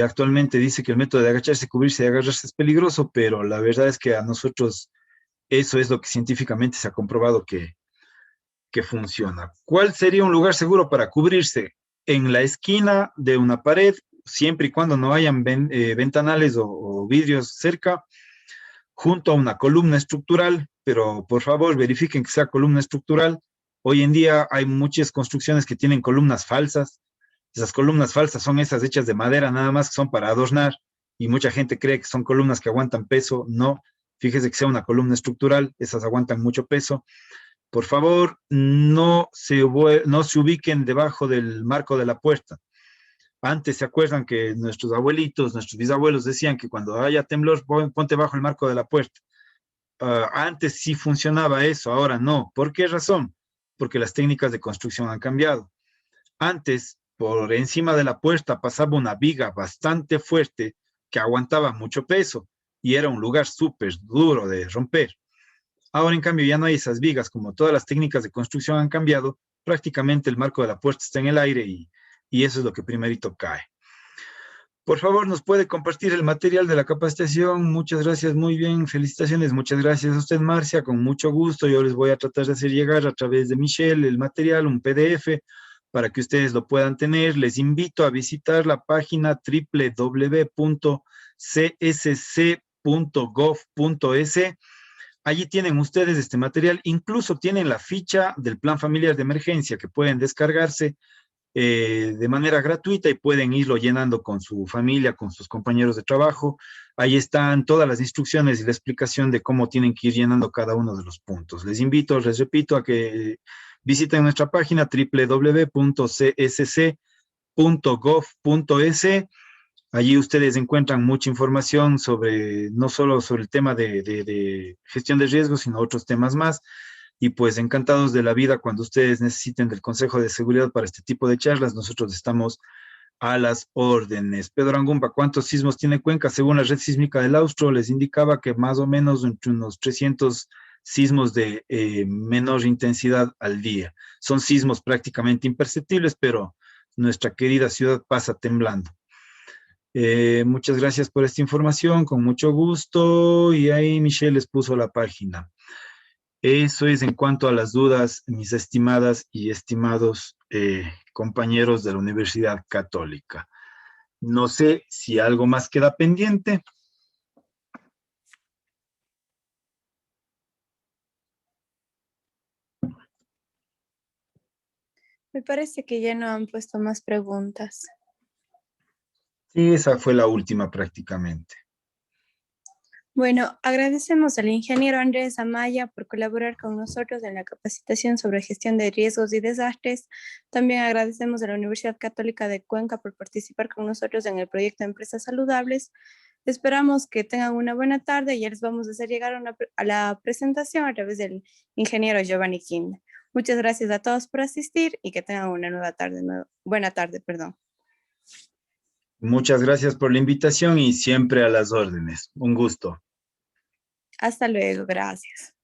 Speaker 3: actualmente dice que el método de agacharse, cubrirse y agarrarse es peligroso, pero la verdad es que a nosotros eso es lo que científicamente se ha comprobado que funciona. ¿Cuál sería un lugar seguro para cubrirse? En la esquina de una pared, siempre y cuando no hayan ventanales o vidrios cerca, junto a una columna estructural, pero por favor verifiquen que sea columna estructural. Hoy en día hay muchas construcciones que tienen columnas falsas. Esas columnas falsas son esas hechas de madera, nada más que son para adornar, y mucha gente cree que son columnas que aguantan peso. No, fíjese que sea una columna estructural, esas aguantan mucho peso. Por favor, no se ubiquen debajo del marco de la puerta. Antes, ¿se acuerdan que nuestros abuelitos, nuestros bisabuelos decían que cuando haya temblor, ponte bajo el marco de la puerta? Antes sí funcionaba eso, ahora no. ¿Por qué razón? Porque las técnicas de construcción han cambiado. Antes, por encima de la puerta pasaba una viga bastante fuerte que aguantaba mucho peso y era un lugar súper duro de romper. Ahora, en cambio, ya no hay esas vigas. Como todas las técnicas de construcción han cambiado, prácticamente el marco de la puerta está en el aire y eso es lo que primerito cae. Por favor, nos puede compartir el material de la capacitación. Muchas gracias, muy bien, felicitaciones. Muchas gracias a usted, Marcia, con mucho gusto. Yo les voy a tratar de hacer llegar a través de Michelle el material, un PDF, para que ustedes lo puedan tener. Les invito a visitar la página www.csc.gov.es. Allí tienen ustedes este material, incluso tienen la ficha del Plan Familiar de Emergencia que pueden descargarse de manera gratuita y pueden irlo llenando con su familia, con sus compañeros de trabajo. Ahí están todas las instrucciones y la explicación de cómo tienen que ir llenando cada uno de los puntos. Les invito, les repito, a que visiten nuestra página www.csc.gov.es. Allí ustedes encuentran mucha información sobre, no solo sobre el tema de gestión de riesgos, sino otros temas más. Y pues encantados de la vida cuando ustedes necesiten del Consejo de Seguridad para este tipo de charlas, nosotros estamos a las órdenes. Pedro Angumba, ¿cuántos sismos tiene Cuenca? Según la red sísmica del Austro, les indicaba que más o menos entre unos 300 sismos de menor intensidad al día. Son sismos prácticamente imperceptibles, pero nuestra querida ciudad pasa temblando. Muchas gracias por esta información, con mucho gusto. Y ahí Michelle les puso la página. Eso es en cuanto a las dudas, mis estimadas y estimados compañeros de la Universidad Católica. No sé si algo más queda pendiente.
Speaker 2: Me parece que ya no han puesto más preguntas.
Speaker 3: Sí, esa fue la última prácticamente.
Speaker 2: Bueno, agradecemos al ingeniero Andrés Amaya por colaborar con nosotros en la capacitación sobre gestión de riesgos y desastres. También agradecemos a la Universidad Católica de Cuenca por participar con nosotros en el proyecto de Empresas Saludables. Esperamos que tengan una buena tarde y ya les vamos a hacer llegar a la presentación a través del ingeniero Giovanni King. Muchas gracias a todos por asistir y que tengan una buena tarde, perdón.
Speaker 3: Muchas gracias por la invitación y siempre a las órdenes. Un gusto.
Speaker 2: Hasta luego, gracias.